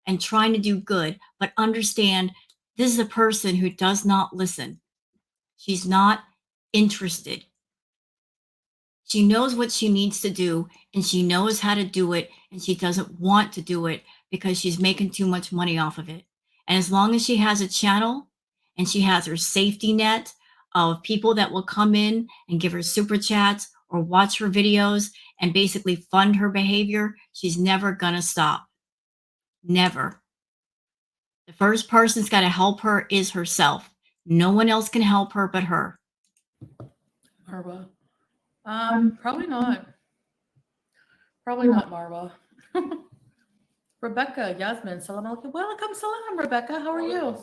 and trying to do good, but understand this is a person who does not listen. She's not interested. She knows what she needs to do and she knows how to do it, and she doesn't want to do it because she's making too much money off of it. And as long as she has a channel and she has her safety net of people that will come in and give her super chats or watch her videos and basically fund her behavior, she's never going to stop. Never. The first person's got to help her is herself. No one else can help her but her. Marwa. Probably not. Probably not Marwa. Rebecca, Yasmin, salam alaikum. Welcome, salam, Rebecca. How are you?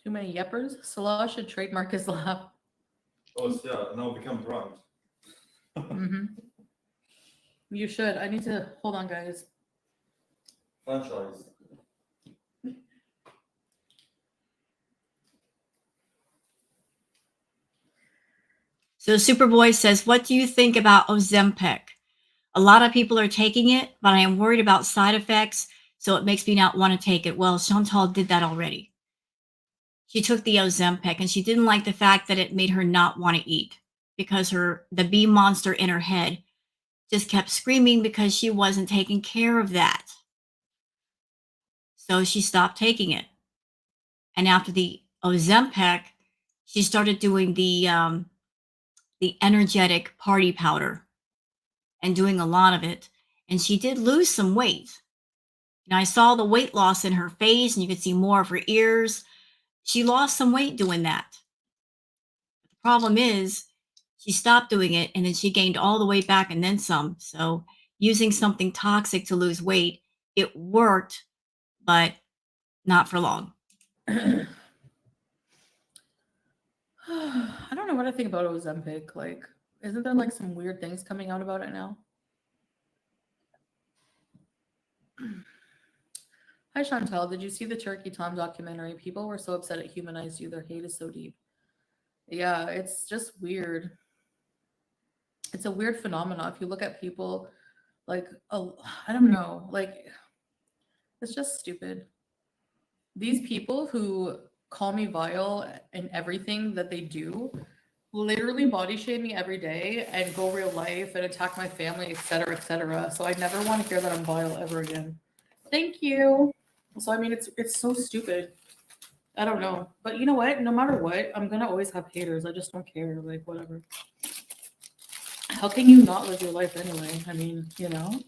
Too many yeppers? Salah should trademark his laugh. Oh, yeah, now become brand. Mm-hmm. You should. I need to hold on, guys. Franchise. So Superboy says, what do you think about Ozempic? A lot of people are taking it, but I am worried about side effects, so it makes me not want to take it. Well, Chantal did that already. She took the Ozempic and she didn't like the fact that it made her not want to eat because the bee monster in her head just kept screaming because she wasn't taking care of that. So she stopped taking it. And after the Ozempic, she started doing the energetic party powder and doing a lot of it. And she did lose some weight. And I saw the weight loss in her face, and you could see more of her ears. She lost some weight doing that. The problem is she stopped doing it and then she gained all the weight back and then some. So using something toxic to lose weight, it worked, but not for long. I don't know what I think about Ozempic. Like, isn't there like some weird things coming out about it now? Hi, Chantal. Did you see the Turkey Tom documentary? People were so upset it humanized you. Their hate is so deep. Yeah, it's just weird. It's a weird phenomenon. If you look at people, like, I don't know, like, it's just stupid. These people who call me vile in everything that they do literally body shame me every day and go real life and attack my family, etc., etc. So I never want to hear that I'm vile ever again. Thank you. So I mean, it's so stupid. I don't know, but you know what? No matter what, I'm gonna always have haters. I just don't care. Like, whatever. How can you not live your life anyway? I mean, you know.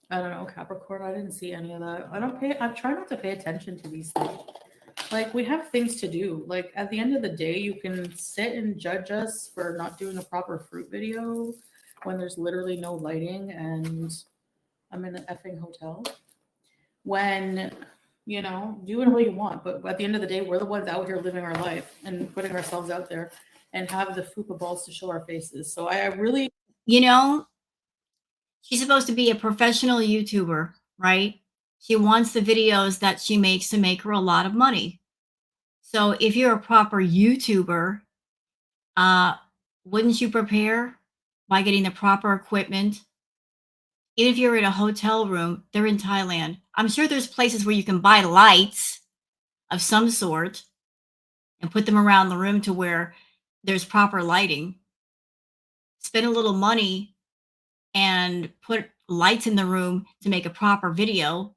I don't know, Capricorn. I didn't see any of that. I try not to pay attention to these things. Like, we have things to do. Like, at the end of the day, you can sit and judge us for not doing a proper fruit video when there's literally no lighting and I'm in an effing hotel. When, you know, do whatever you want. But at the end of the day, we're the ones out here living our life and putting ourselves out there and have the fupa balls to show our faces. So I really... You know, she's supposed to be a professional YouTuber, right? She wants the videos that she makes to make her a lot of money. So if you're a proper YouTuber, wouldn't you prepare by getting the proper equipment? Even if you're in a hotel room, they're in Thailand. I'm sure there's places where you can buy lights of some sort and put them around the room to where there's proper lighting. Spend a little money and put lights in the room to make a proper video.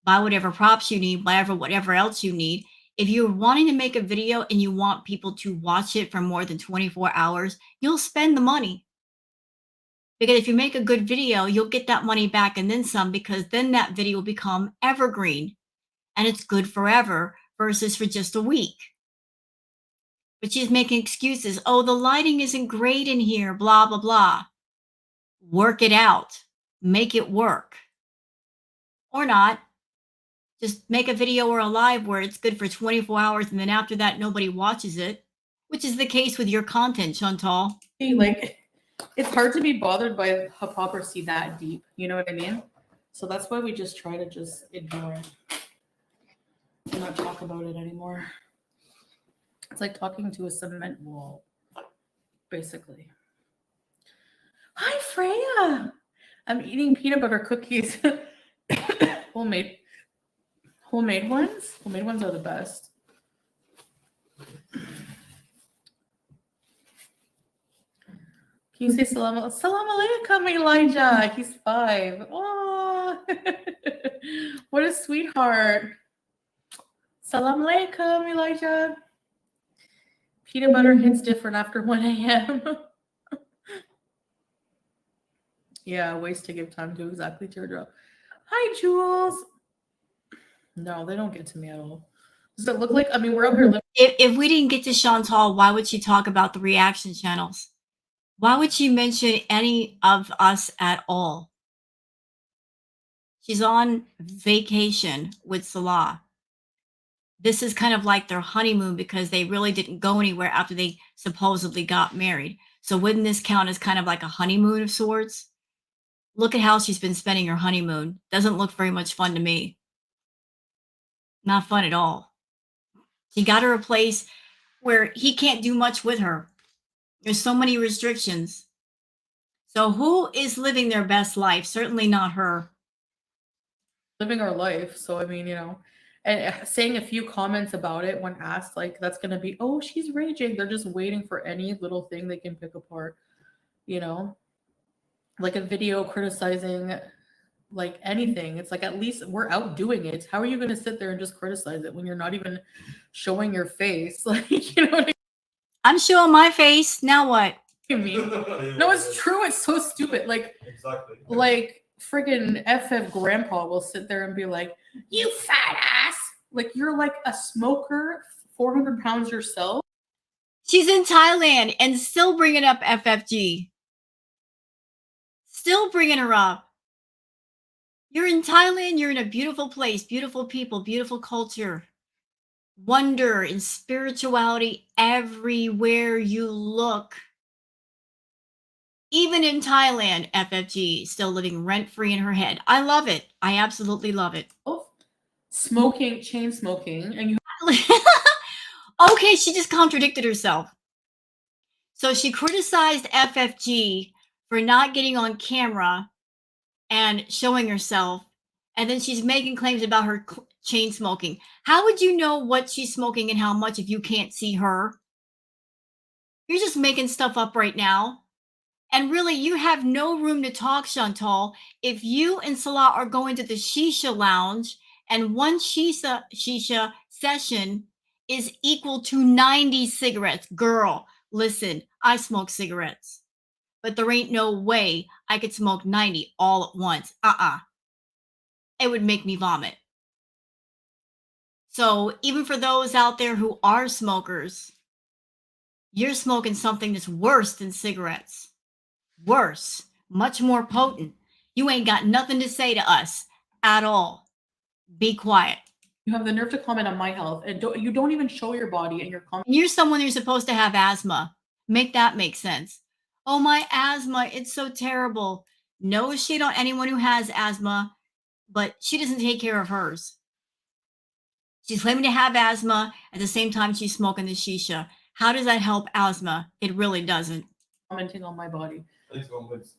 Buy whatever props you need, whatever else you need. If you're wanting to make a video and you want people to watch it for more than 24 hours, you'll spend the money. Because if you make a good video, you'll get that money back and then some, because then that video will become evergreen and it's good forever versus for just a week. But she's making excuses. Oh, the lighting isn't great in here, blah, blah, blah. Work it out. Make it work. Or not. Just make a video or a live where it's good for 24 hours and then after that, nobody watches it, which is the case with your content, Chantal. Like, it's hard to be bothered by hypocrisy that deep. You know what I mean? So that's why we just try to just ignore it and not talk about it anymore. It's like talking to a cement wall, basically. Hi, Freya. I'm eating peanut butter cookies. Homemade ones? Homemade ones are the best. Can you say salam alaikum, Elijah? He's 5. Oh, what a sweetheart. Salam alaikum, Elijah. Peanut butter hits different after 1 a.m. Yeah, ways to give time to, exactly, Teardrop. Hi, Jules. No, they don't get to me at all. Does it look like, I mean, we're out here living. If we didn't get to Chantal, why would she talk about the reaction channels? Why would she mention any of us at all? She's on vacation with Salah. This is kind of like their honeymoon because they really didn't go anywhere after they supposedly got married. So wouldn't this count as kind of like a honeymoon of sorts? Look at how she's been spending her honeymoon. Doesn't look very much fun to me. Not fun at all. She got her a place where he can't do much with her. There's so many restrictions. So who is living their best life? Certainly not her. Living our life. So, I mean, you know, and saying a few comments about it when asked, like, that's going to be, oh, she's raging. They're just waiting for any little thing they can pick apart, you know, like a video criticizing like anything. It's like, at least we're out doing it. How are you going to sit there and just criticize it when you're not even showing your face? Like, you know what I'm showing my face. Now what? I mean? No, it's true. It's so stupid. Like, Exactly. like friggin' FF grandpa will sit there and be like, you fat ass. Like, you're like a smoker, 400 pounds yourself. She's in Thailand and still bringing up FFG. Still bringing her up. You're in Thailand. You're in a beautiful place, beautiful people, beautiful culture. Wonder and spirituality everywhere you look. Even in Thailand, FFG still living rent-free in her head. I love it. I absolutely love it. Smoking, chain smoking, and you Okay, she just contradicted herself. So she criticized FFG for not getting on camera and showing herself, and then she's making claims about her chain smoking. How would you know what she's smoking and how much if you can't see her? You're just making stuff up right now. And really, you have no room to talk, Chantal. If you and Salah are going to the shisha lounge and one shisha session is equal to 90 cigarettes, girl, listen, I smoke cigarettes, but there ain't no way I could smoke 90 all at once. It would make me vomit. So even for those out there who are smokers, you're smoking something that's worse than cigarettes. Worse, much more potent. You ain't got nothing to say to us at all. Be quiet. You have the nerve to comment on my health, and you don't even show your body, and you're commenting. You're someone who's supposed to have asthma. Make that make sense. Oh, my asthma, it's so terrible. No shit on anyone who has asthma, but she doesn't take care of hers. She's claiming to have asthma at the same time she's smoking the shisha. How does that help asthma? It really doesn't. Commenting on my body. It's going with.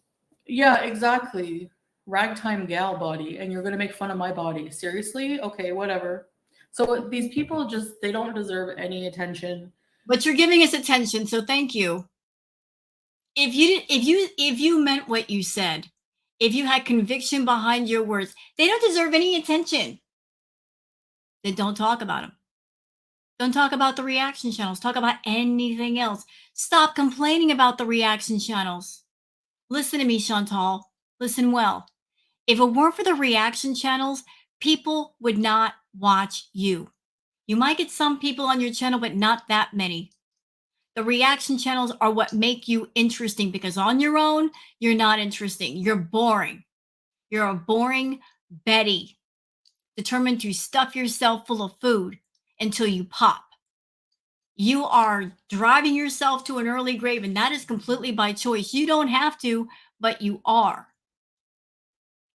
Yeah, exactly. Ragtime gal body, and you're going to make fun of my body. Seriously? Okay, whatever. So these people just, they don't deserve any attention. But you're giving us attention, so thank you. If you meant what you said, if you had conviction behind your words, they don't deserve any attention. Then don't talk about them. Don't talk about the reaction channels. Talk about anything else. Stop complaining about the reaction channels. Listen to me, Chantal. Listen well. If it weren't for the reaction channels, people would not watch you. You might get some people on your channel, but not that many. The reaction channels are what make you interesting because on your own, you're not interesting. You're boring. You're a boring Betty, determined to stuff yourself full of food until you pop. You are driving yourself to an early grave, and that is completely by choice. You don't have to, but you are.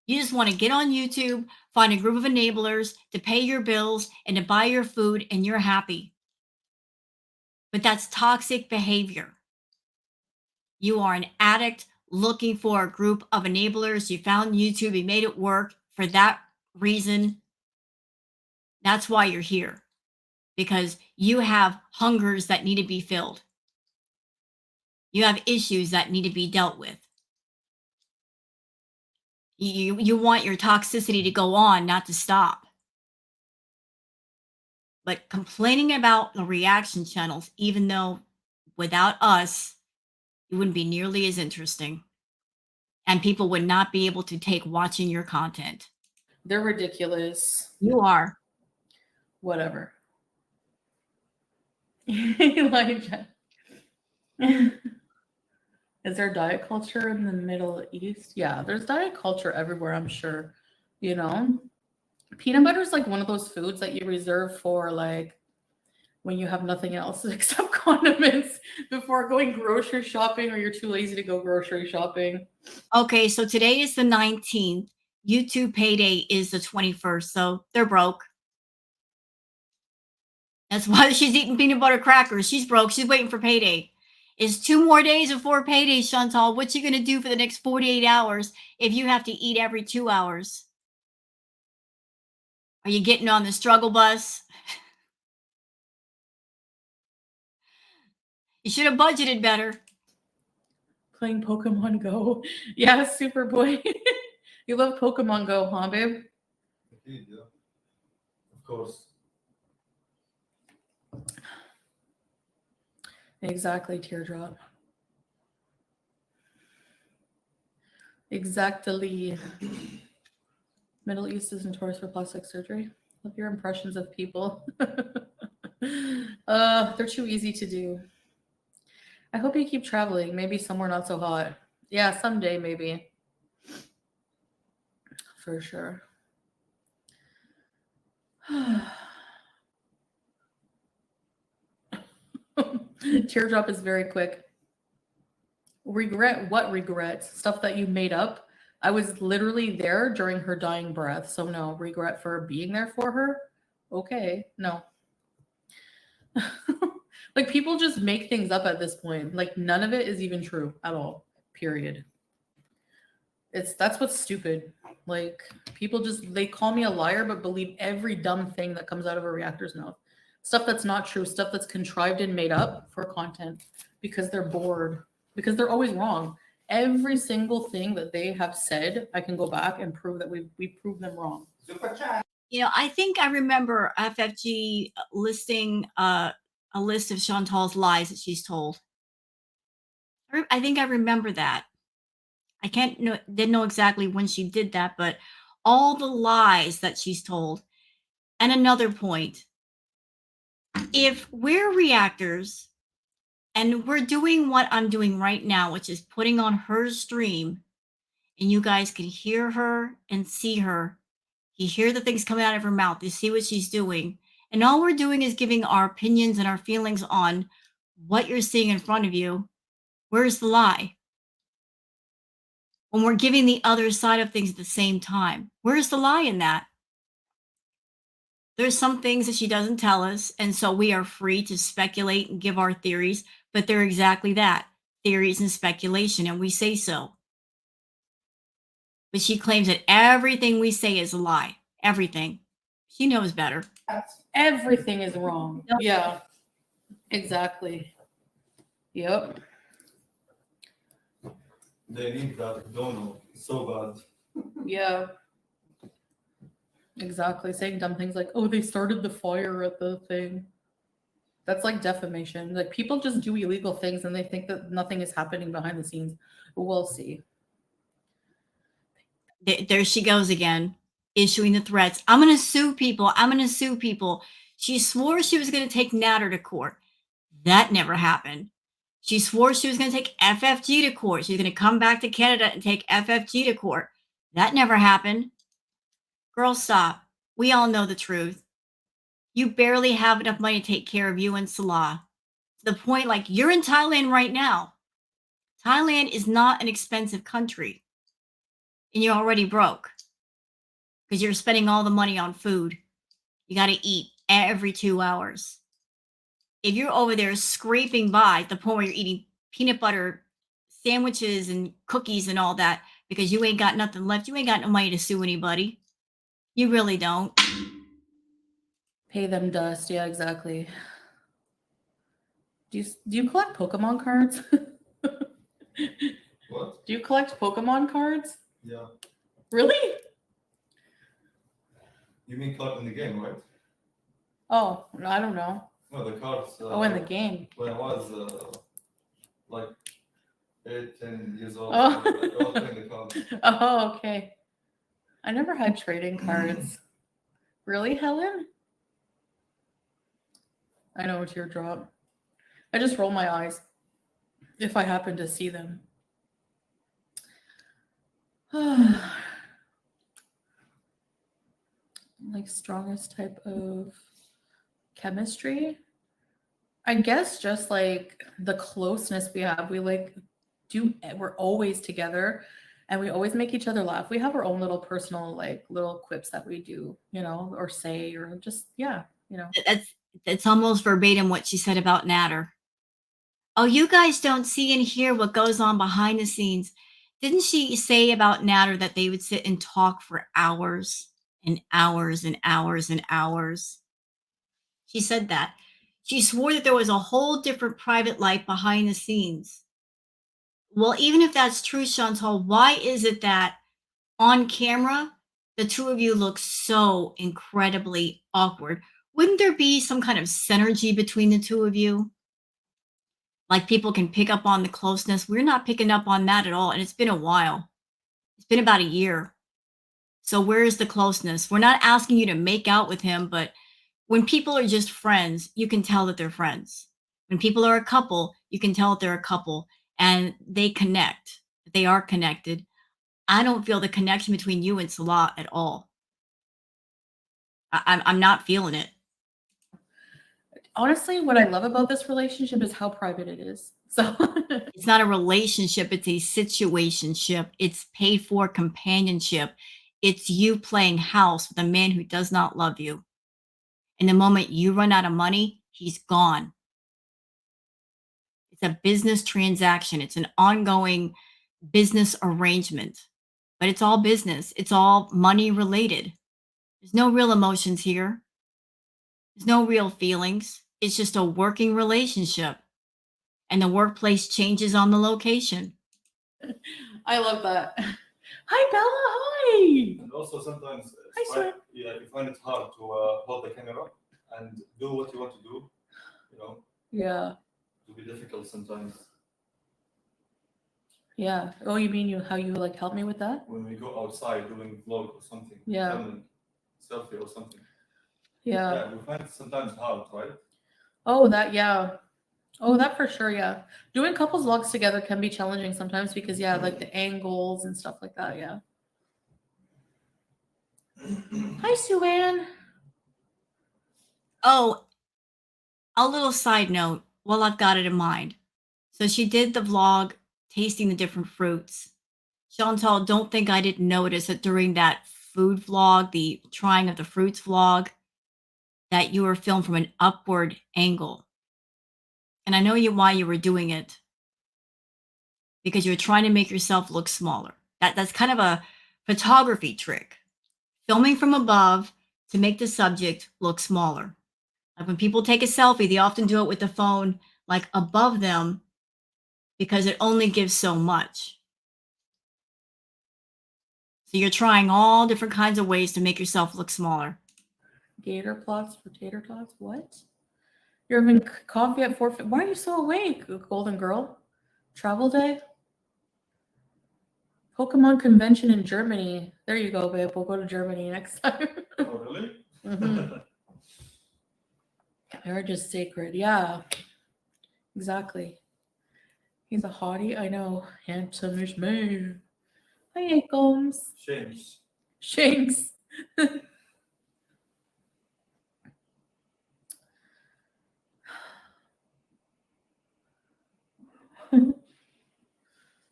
You just want to get on YouTube, find a group of enablers to pay your bills and to buy your food, and you're happy. But that's toxic behavior. You are an addict looking for a group of enablers. You found YouTube, you made it work for that reason. That's why you're here, because you have hungers that need to be filled. You have issues that need to be dealt with. You want your toxicity to go on, not to stop. But complaining about the reaction channels, even though without us, it wouldn't be nearly as interesting. And people would not be able to take watching your content. They're ridiculous. You are. Whatever. Elijah. Is there diet culture in the Middle East? Yeah, there's diet culture everywhere, I'm sure. You know, peanut butter is like one of those foods that you reserve for like when you have nothing else except condiments before going grocery shopping or you're too lazy to go grocery shopping. Okay, so today is the 19th. YouTube payday is the 21st, so they're broke. That's why she's eating peanut butter crackers. She's broke. She's waiting for payday. It's 2 more days before payday, Chantal. What you going to do for the next 48 hours if you have to eat every 2 hours? Are you getting on the struggle bus? You should have budgeted better. Playing Pokemon Go. Yeah, Superboy. You love Pokemon Go, huh, babe? Indeed, yeah. Of course. Exactly, Teardrop. Exactly. Middle East is notorious for plastic surgery. Love your impressions of people. They're too easy to do. I hope you keep traveling. Maybe somewhere not so hot. Yeah, someday maybe. For sure. Teardrop is very quick. Regret what regrets? Stuff that you made up. I was literally there during her dying breath. So no, regret for being there for her. Okay, no. Like people just make things up at this point. Like none of it is even true at all. Period. That's what's stupid. Like people just they call me a liar but believe every dumb thing that comes out of a reactor's mouth. Stuff that's not true, stuff that's contrived and made up for content because they're bored, because they're always wrong. Every single thing that they have said, I can go back and prove that we proved them wrong. You know, I think I remember FFG listing a list of Chantal's lies that she's told. I think I remember that. I didn't know exactly when she did that, but all the lies that she's told. And another point, if we're reactors and we're doing what I'm doing right now, which is putting on her stream, and you guys can hear her and see her, you hear the things coming out of her mouth, you see what she's doing, and all we're doing is giving our opinions and our feelings on what you're seeing in front of you. Where's the lie? When we're giving the other side of things at the same time, where's the lie in that? There's some things that she doesn't tell us, and so we are free to speculate and give our theories, but they're exactly that, theories and speculation, and we say so. But she claims that everything we say is a lie. Everything. She knows better. Everything is wrong. Yeah, exactly. Yep. They need that Donald so bad. Yeah. Exactly. Saying dumb things like, oh, they started the fire at the thing. That's like defamation. Like people just do illegal things and they think that nothing is happening behind the scenes. We'll see. There she goes again, issuing the threats. I'm going to sue people. I'm going to sue people. She swore she was going to take Natter to court. That never happened. She swore she was going to take FFG to court. She's going to come back to Canada and take FFG to court. That never happened. Girl, stop. We all know the truth. You barely have enough money to take care of you and Salah. To the point, like, you're in Thailand right now. Thailand is not an expensive country. And you're already broke. Because you're spending all the money on food. You got to eat every 2 hours. If you're over there scraping by the point where you're eating peanut butter sandwiches and cookies and all that because you ain't got nothing left, you ain't got no money to sue anybody. You really don't. Pay them dust. Yeah, exactly. Do you collect Pokemon cards? What? Do you collect Pokemon cards? Yeah. Really? You mean card in the game, right? Oh, I don't know. No, the cards. Oh, in the game. When I was like 8, 10 years old, Oh. I was playing the cards. Oh, okay. I never had trading cards. Really, Helen? I know, Teardrop. I just roll my eyes if I happen to see them. Like strongest type of chemistry? I guess just like the closeness we have. We're always together and we always make each other laugh. We have our own little personal, like little quips that we do, or say, or just, yeah, That's almost verbatim what she said about Natter. Oh, you guys don't see and hear what goes on behind the scenes. Didn't she say about Natter that they would sit and talk for hours and hours and hours and hours? She said that. She swore that there was a whole different private life behind the scenes. Well, even if that's true, Chantal, why is it that on camera, the two of you look so incredibly awkward? Wouldn't there be some kind of synergy between the two of you? Like people can pick up on the closeness. We're not picking up on that at all. And it's been a while. It's been about a year. So where's the closeness? We're not asking you to make out with him, but when people are just friends, you can tell that they're friends. When people are a couple, you can tell that they're a couple and they connect. They are connected. I don't feel the connection between you and Salah at all. I'm not feeling it. Honestly, what I love about this relationship is how private it is. So It's not a relationship, it's a situationship. It's paid for companionship. It's you playing house with a man who does not love you. And the moment you run out of money, he's gone. It's a business transaction. It's an ongoing business arrangement. But it's all business. It's all money related. There's no real emotions here. There's no real feelings. It's just a working relationship. And the workplace changes on the location. I love that. Hi, Bella. Hi. And also sometimes Hi, sir. you find it hard to hold the camera and do what you want to do. Yeah. It will be difficult sometimes. Yeah. Oh, you mean how you like help me with that? When we go outside doing vlog or something. Yeah. Filming, selfie or something. Yeah. Yeah, we find it sometimes hard, right? Oh, that, yeah. Oh, that for sure, yeah. Doing couples vlogs together can be challenging sometimes because, yeah, like the angles and stuff like that, yeah. Hi, Sue-Ann. Oh, a little side note while I've got it in mind. So she did the vlog tasting the different fruits. Chantal, don't think I didn't notice that during that food vlog, the trying of the fruits vlog, that you were filmed from an upward angle. And I know why you were doing it. Because you're trying to make yourself look smaller. That's kind of a photography trick. Filming from above to make the subject look smaller. Like when people take a selfie, they often do it with the phone like above them because it only gives so much. So you're trying all different kinds of ways to make yourself look smaller. Gator plots for tater tots? What? You're having coffee at 4. Why are you so awake, Golden Girl? Travel day? Pokemon convention in Germany. There you go, babe. We'll go to Germany next time. Oh, really? Mm-hmm. Marriage is sacred. Yeah, exactly. He's a hottie. I know. Handsome as me. Hi, Combs. James. Shanks.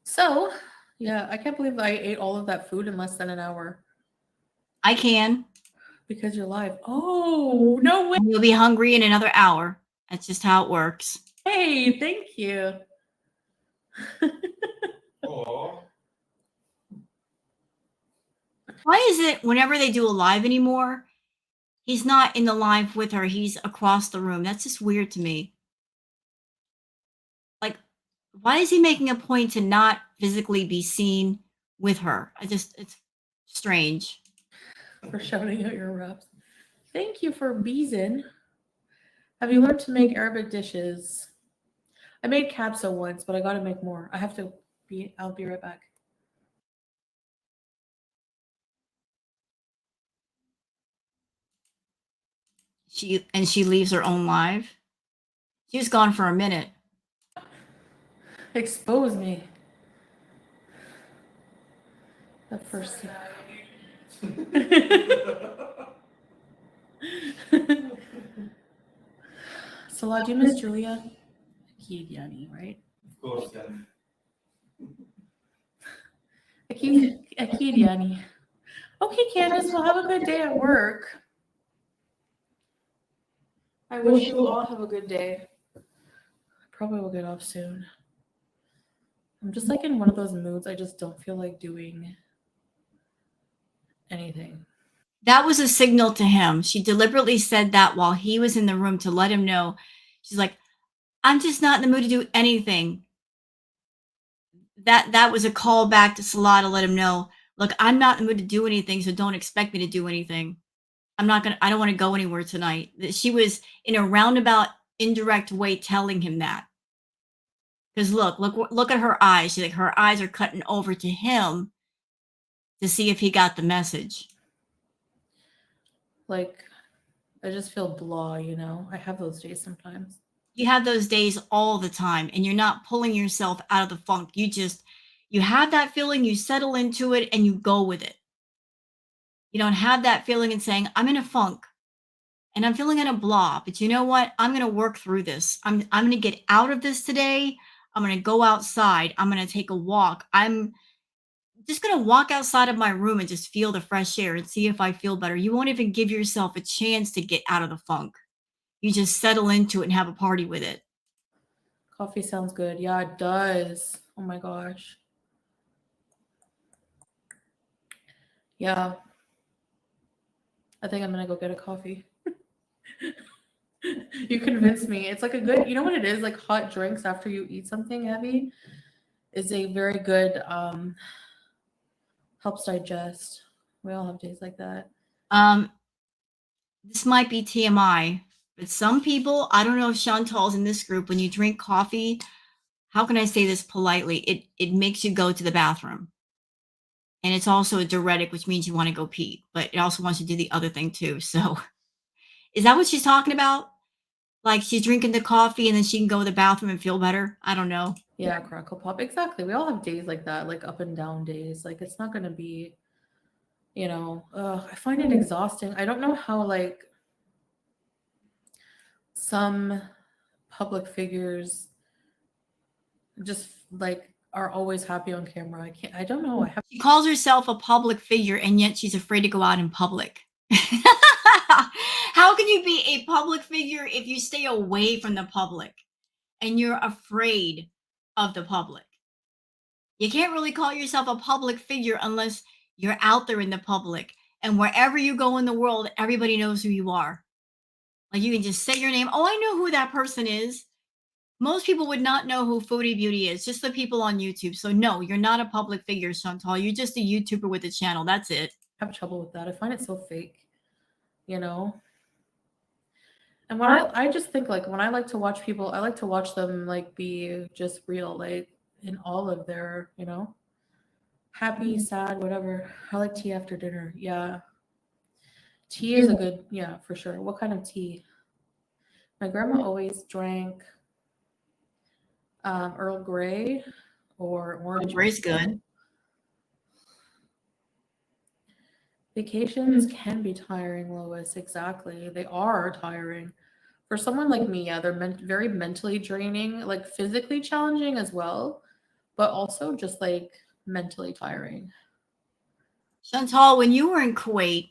So, yeah, I can't believe I ate all of that food in less than an hour. I can. Because you're live. Oh, no way. You'll be hungry in another hour. That's just how it works. Hey, thank you. Oh. Why is it whenever they do a live anymore, he's not in the live with her, he's across the room? That's just weird to me. Like, why is he making a point to not physically be seen with her? It's strange. For shouting out your raps. Thank you for Beezin. Have you learned to make Arabic dishes? I made capsa once, but I gotta make more. I'll be right back. She leaves her own live. She was gone for a minute. Expose me. The first thing. Salah, do you miss Julia? Akidiani, right? Of course, yeah. Akidiani. Okay, Candace, well, have a good day at work. I wish you all have a good day. I probably will get off soon. I'm just like in one of those moods. I just don't feel like doing anything. That was a signal to him. She deliberately said that while he was in the room to let him know. She's like, I'm just not in the mood to do anything. That was a call back to Salah to let him know, look, I'm not in the mood to do anything, so don't expect me to do anything. I don't want to go anywhere tonight. She was in a roundabout, indirect way telling him that. Because look at her eyes. She's like, her eyes are cutting over to him to see if he got the message. Like, I just feel blah, you know? I have those days sometimes. You have those days all the time, and you're not pulling yourself out of the funk. You have that feeling, you settle into it, and you go with it. You don't have that feeling and saying, I'm in a funk and I'm feeling in a blah, but you know what? I'm going to work through this. I'm going to get out of this today. I'm going to go outside. I'm going to take a walk. I'm just going to walk outside of my room and just feel the fresh air and see if I feel better. You won't even give yourself a chance to get out of the funk. You just settle into it and have a party with it. Coffee sounds good. Yeah, it does. Oh my gosh. Yeah. I think I'm going to go get a coffee. You convinced me. It's like a good, you know what it is? Like hot drinks after you eat something heavy is a very good, helps digest. We all have days like that. This might be TMI, but some people, I don't know if Chantal's in this group, when you drink coffee, how can I say this politely? It makes you go to the bathroom. And it's also a diuretic, which means you want to go pee, but it also wants you to do the other thing too. So is that what she's talking about? Like she's drinking the coffee and then she can go to the bathroom and feel better? I don't know. Yeah, crackle pop. Exactly. We all have days like that, like up and down days. Like it's not going to be, you know, I find it exhausting. I don't know how like some public figures just like are always happy on camera. I don't know. She calls herself a public figure and yet she's afraid to go out in public. How can you be a public figure if you stay away from the public and you're afraid of the public? You can't really call yourself a public figure unless you're out there in the public, and wherever you go in the world, everybody knows who you are. Like you can just say your name. Oh, I know who that person is. Most people would not know who Foodie Beauty is, just the people on YouTube. So no, you're not a public figure, Chantal. You're just a YouTuber with a channel. That's it. I have trouble with that. I find it so fake, you know? And when I just think like when I like to watch people, I like to watch them like be just real, like in all of their, you know, happy, sad, whatever. I like tea after dinner. Yeah. Tea is a good, yeah, for sure. What kind of tea? My grandma always drank Earl Grey or orange. Gray's good. Vacations can be tiring, Lois. Exactly. They are tiring. For someone like me, yeah, they're very mentally draining, like physically challenging as well, but also just like mentally tiring. Chantal, when you were in Kuwait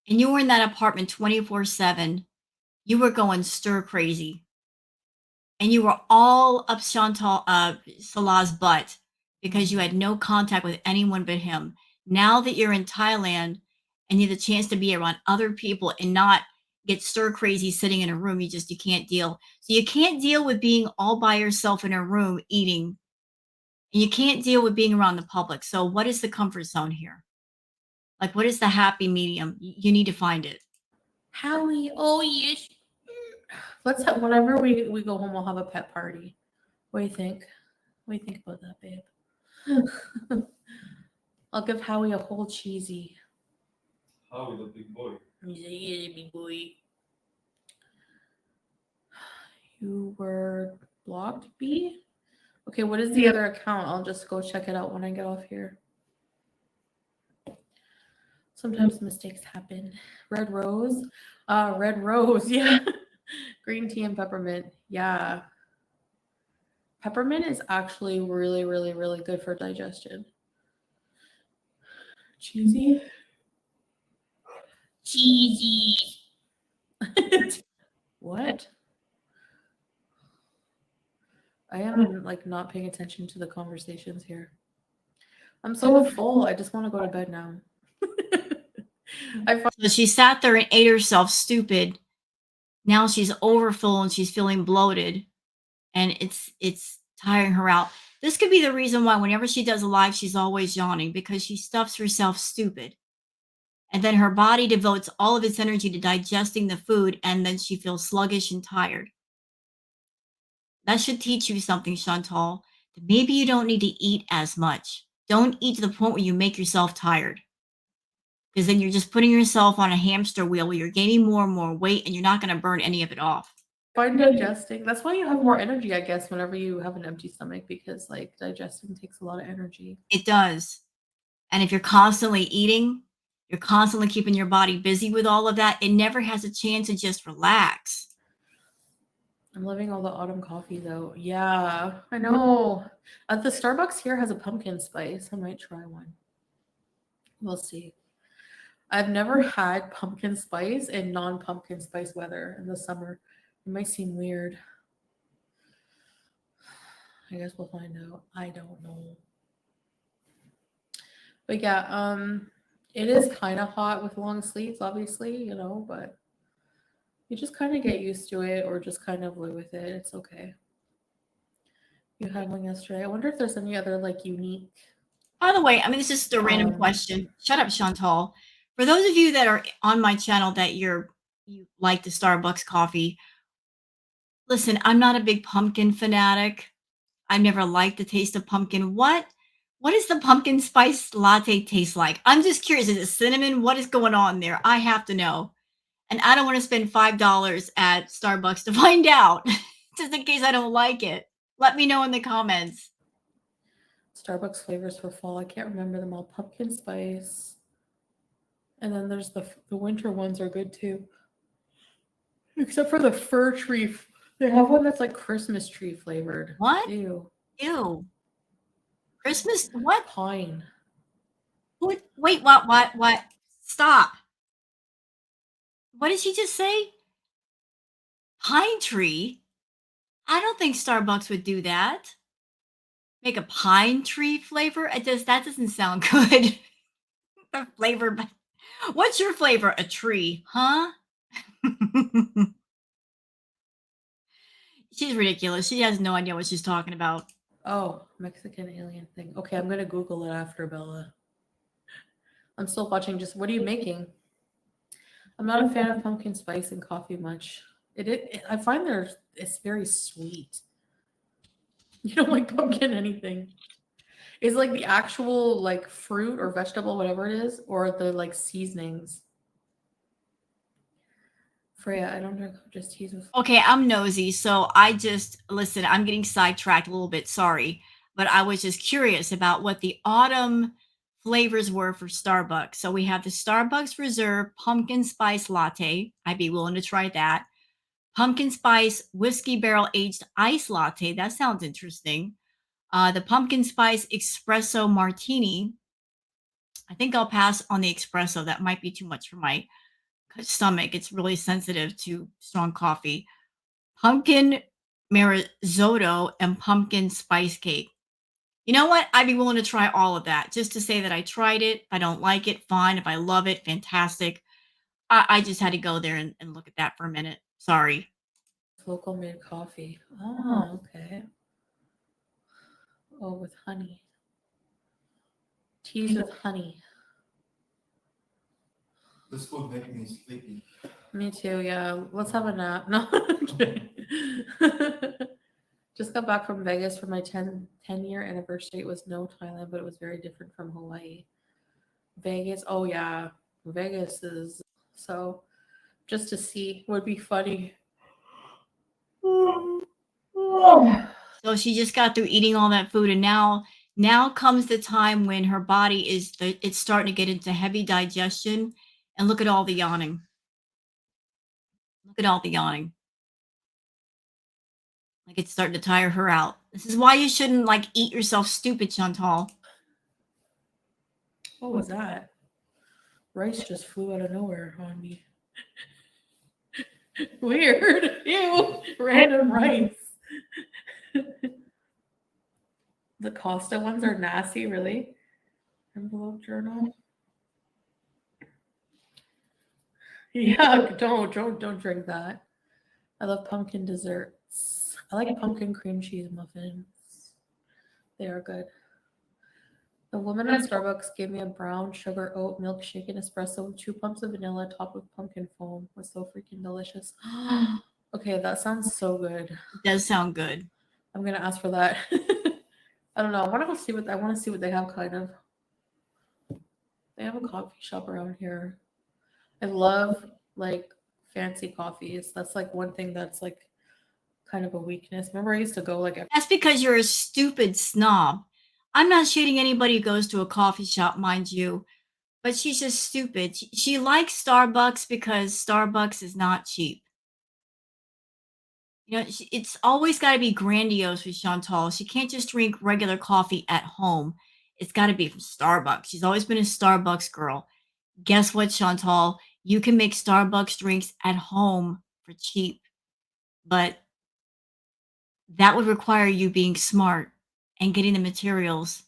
and you were in that apartment 24/7, you were going stir crazy. And you were all up Salah's butt because you had no contact with anyone but him. Now that you're in Thailand and you have the chance to be around other people and not get stir crazy sitting in a room, you can't deal. So you can't deal with being all by yourself in a room eating, and you can't deal with being around the public. So what is the comfort zone here? Like, what is the happy medium? You need to find it. Howie, oh yes. Let's have, whenever we go home, we'll have a pet party. What do you think? What do you think about that, babe? I'll give Howie a whole cheesy. Howie, the big boy. He's a yeah, big boy. You were blocked, B? Okay, what is the other account? I'll just go check it out when I get off here. Sometimes mistakes happen. Red rose. Red rose, yeah. Green tea and peppermint. Yeah. Peppermint is actually really, really, really good for digestion. Cheesy. Cheesy. What? I am like not paying attention to the conversations here. I'm so full. I just want to go to bed now. So she sat there and ate herself stupid. Now she's overfull and she's feeling bloated, and it's tiring her out. This could be the reason why whenever she does a live, she's always yawning, because she stuffs herself stupid. And then her body devotes all of its energy to digesting the food, and then she feels sluggish and tired. That should teach you something, Chantal. That maybe you don't need to eat as much. Don't eat to the point where you make yourself tired. Because then you're just putting yourself on a hamster wheel where you're gaining more and more weight and you're not going to burn any of it off. Find digesting. That's why you have more energy, I guess, whenever you have an empty stomach, because like digesting takes a lot of energy. It does. And if you're constantly eating, you're constantly keeping your body busy with all of that, it never has a chance to just relax. I'm loving all the autumn coffee though. Yeah, I know. The Starbucks here has a pumpkin spice. I might try one. We'll see. I've never had pumpkin spice in non-pumpkin spice weather in the summer. It might seem weird. I guess we'll find out. I don't know. But yeah, it is kind of hot with long sleeves, obviously, you know, but you just kind of get used to it or just kind of live with it. It's okay. You had one yesterday. I wonder if there's any other like unique. By the way, I mean, this is just a random question. Shut up, Chantal. For those of you that are on my channel that you like the Starbucks coffee, listen, I'm not a big pumpkin fanatic. I've never liked the taste of pumpkin. What does the pumpkin spice latte taste like? I'm just curious. Is it cinnamon? What is going on there? I have to know. And I don't want to spend $5 at Starbucks to find out, just in case I don't like it. Let me know in the comments. Starbucks flavors for fall. I can't remember them all. Pumpkin spice. And then there's the winter ones are good too. Except for the fir tree. They have one that's like Christmas tree flavored. What? Ew. Ew. Christmas? What? Pine. What? Wait, what? Stop. What did she just say? Pine tree? I don't think Starbucks would do that. Make a pine tree flavor? That doesn't sound good. The flavor. What's your flavor? A tree, huh? She's ridiculous. She has no idea what she's talking about. Oh, Mexican alien thing. Okay, I'm gonna Google it after, Bella. I'm still watching. Just what are you making? I'm not a fan of pumpkin spice in coffee much. I find it's very sweet. You don't like pumpkin anything. Is like the actual like fruit or vegetable, whatever it is, or the like seasonings. Freya, I don't drink just teas with. Okay, I'm nosy, so listen, I'm getting sidetracked a little bit, sorry, but I was just curious about what the autumn flavors were for Starbucks. So we have the Starbucks Reserve Pumpkin Spice Latte. I'd be willing to try that. Pumpkin Spice Whiskey Barrel Aged Ice Latte. That sounds interesting. The Pumpkin Spice Espresso Martini. I think I'll pass on the espresso. That might be too much for my stomach. It's really sensitive to strong coffee. Pumpkin Marizotto and Pumpkin Spice Cake. You know what? I'd be willing to try all of that just to say that I tried it. If I don't like it, fine. If I love it, fantastic. I just had to go there and look at that for a minute. Sorry. Local made coffee. Oh, okay. Oh, with honey. Teas with honey. This food make me sleepy. Me too, yeah. Let's have a nap. No. Just got back from Vegas for my 10-year anniversary. It was no Thailand, but it was very different from Hawaii. Vegas, oh yeah. Vegas is so just to see would be funny. So she just got through eating all that food, and now comes the time when her body it's starting to get into heavy digestion. And look at all the yawning. Look at all the yawning. Like it's starting to tire her out. This is why you shouldn't like eat yourself stupid, Chantal. What was that? Rice just flew out of nowhere on me. Weird. Ew. Random rice. The Costa ones are nasty, really. Envelope journal. Yeah, don't drink that. I love pumpkin desserts. I like pumpkin cream cheese muffins. They are good. The woman at Starbucks gave me a brown sugar oat milkshake and espresso with 2 pumps of vanilla topped with pumpkin foam. It was so freaking delicious. Okay, that sounds so good. It does sound good. I'm gonna ask for that. I don't know. I want to see what they have. Kind of. They have a coffee shop around here. I love like fancy coffees. That's like one thing that's like kind of a weakness. Remember, I used to go like. That's because you're a stupid snob. I'm not shading anybody who goes to a coffee shop, mind you, but she's just stupid. She likes Starbucks because Starbucks is not cheap. You know, it's always got to be grandiose with Chantal. She can't just drink regular coffee at home. It's got to be from Starbucks. She's always been a Starbucks girl. Guess what, Chantal? You can make Starbucks drinks at home for cheap, but that would require you being smart and getting the materials.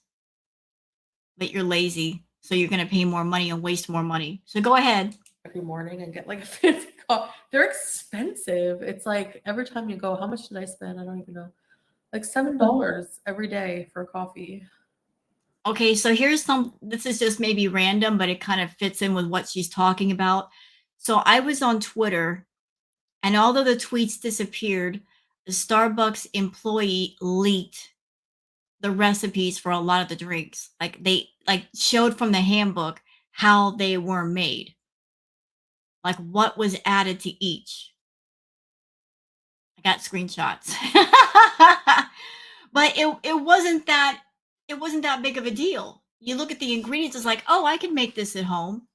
But you're lazy, so you're going to pay more money and waste more money. So go ahead. Every morning and get like a fancy coffee. They're expensive. It's like every time you go, how much did I spend? I don't even know. Like $7 every day for coffee. Okay, so this is just maybe random, but it kind of fits in with what she's talking about. So I was on Twitter, and although the tweets disappeared, the Starbucks employee leaked the recipes for a lot of the drinks. Like they showed from the handbook how they were made. Like what was added to each. I got screenshots. But it wasn't that big of a deal. You look at the ingredients, it's like, oh, I can make this at home.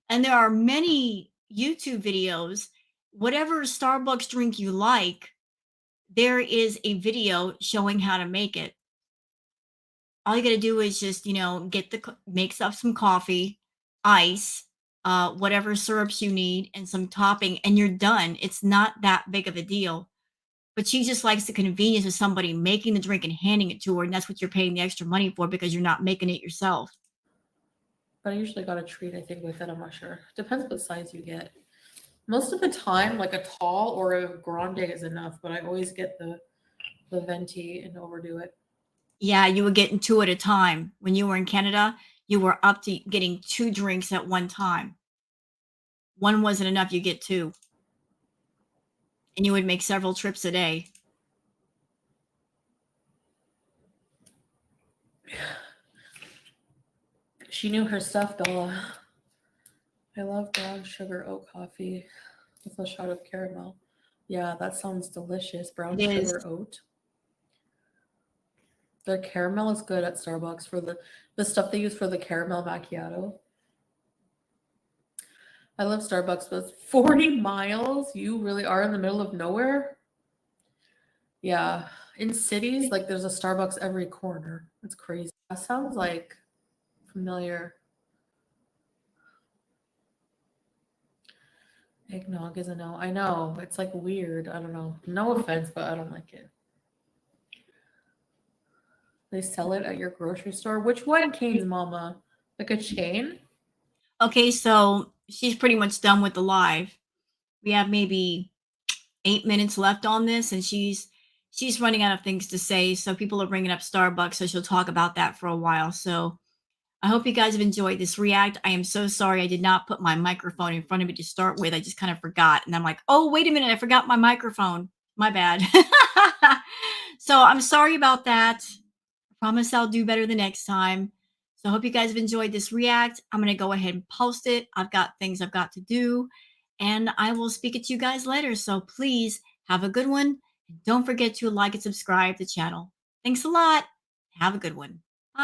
And there are many YouTube videos, whatever Starbucks drink you like, there is a video showing how to make it. All you got to do is just, make up some coffee, ice, whatever syrups you need, and some topping, and you're done. It's not that big of a deal. But she just likes the convenience of somebody making the drink and handing it to her, and that's what you're paying the extra money for because you're not making it yourself. But I usually got a treat, I think, with it. I'm not sure. Depends what size you get. Most of the time, like a tall or a grande is enough, but I always get the venti and overdo it. Yeah, you were getting 2 at a time. When you were in Canada, you were up to getting 2 drinks at one time. One wasn't enough, you get 2. And you would make several trips a day. She knew her stuff, Bella. I love brown sugar oat coffee with a shot of caramel. Yeah, that sounds delicious. Brown It is. sugar oat. Their caramel is good at Starbucks for the stuff they use for the caramel macchiato. I love Starbucks, but 40 miles? You really are in the middle of nowhere? Yeah. In cities, like there's a Starbucks every corner. It's crazy. That sounds like familiar. Eggnog is a no. I know. It's like weird. I don't know. No offense, but I don't like it. They sell it at your grocery store. Which one, Kane's mama? Like a chain? Okay, so she's pretty much done with the live. We have maybe 8 minutes left on this, and she's running out of things to say. So people are bringing up Starbucks, so she'll talk about that for a while. So I hope you guys have enjoyed this react. I am so sorry I did not put my microphone in front of me to start with. I just kind of forgot, and I'm like, oh, wait a minute, I forgot my microphone. My bad. So I'm sorry about that. I promise I'll do better the next time. So I hope you guys have enjoyed this react. I'm going to go ahead and post it. I've got things I've got to do, and I will speak at you guys later. So please have a good one. And don't forget to like and subscribe to the channel. Thanks a lot. Have a good one.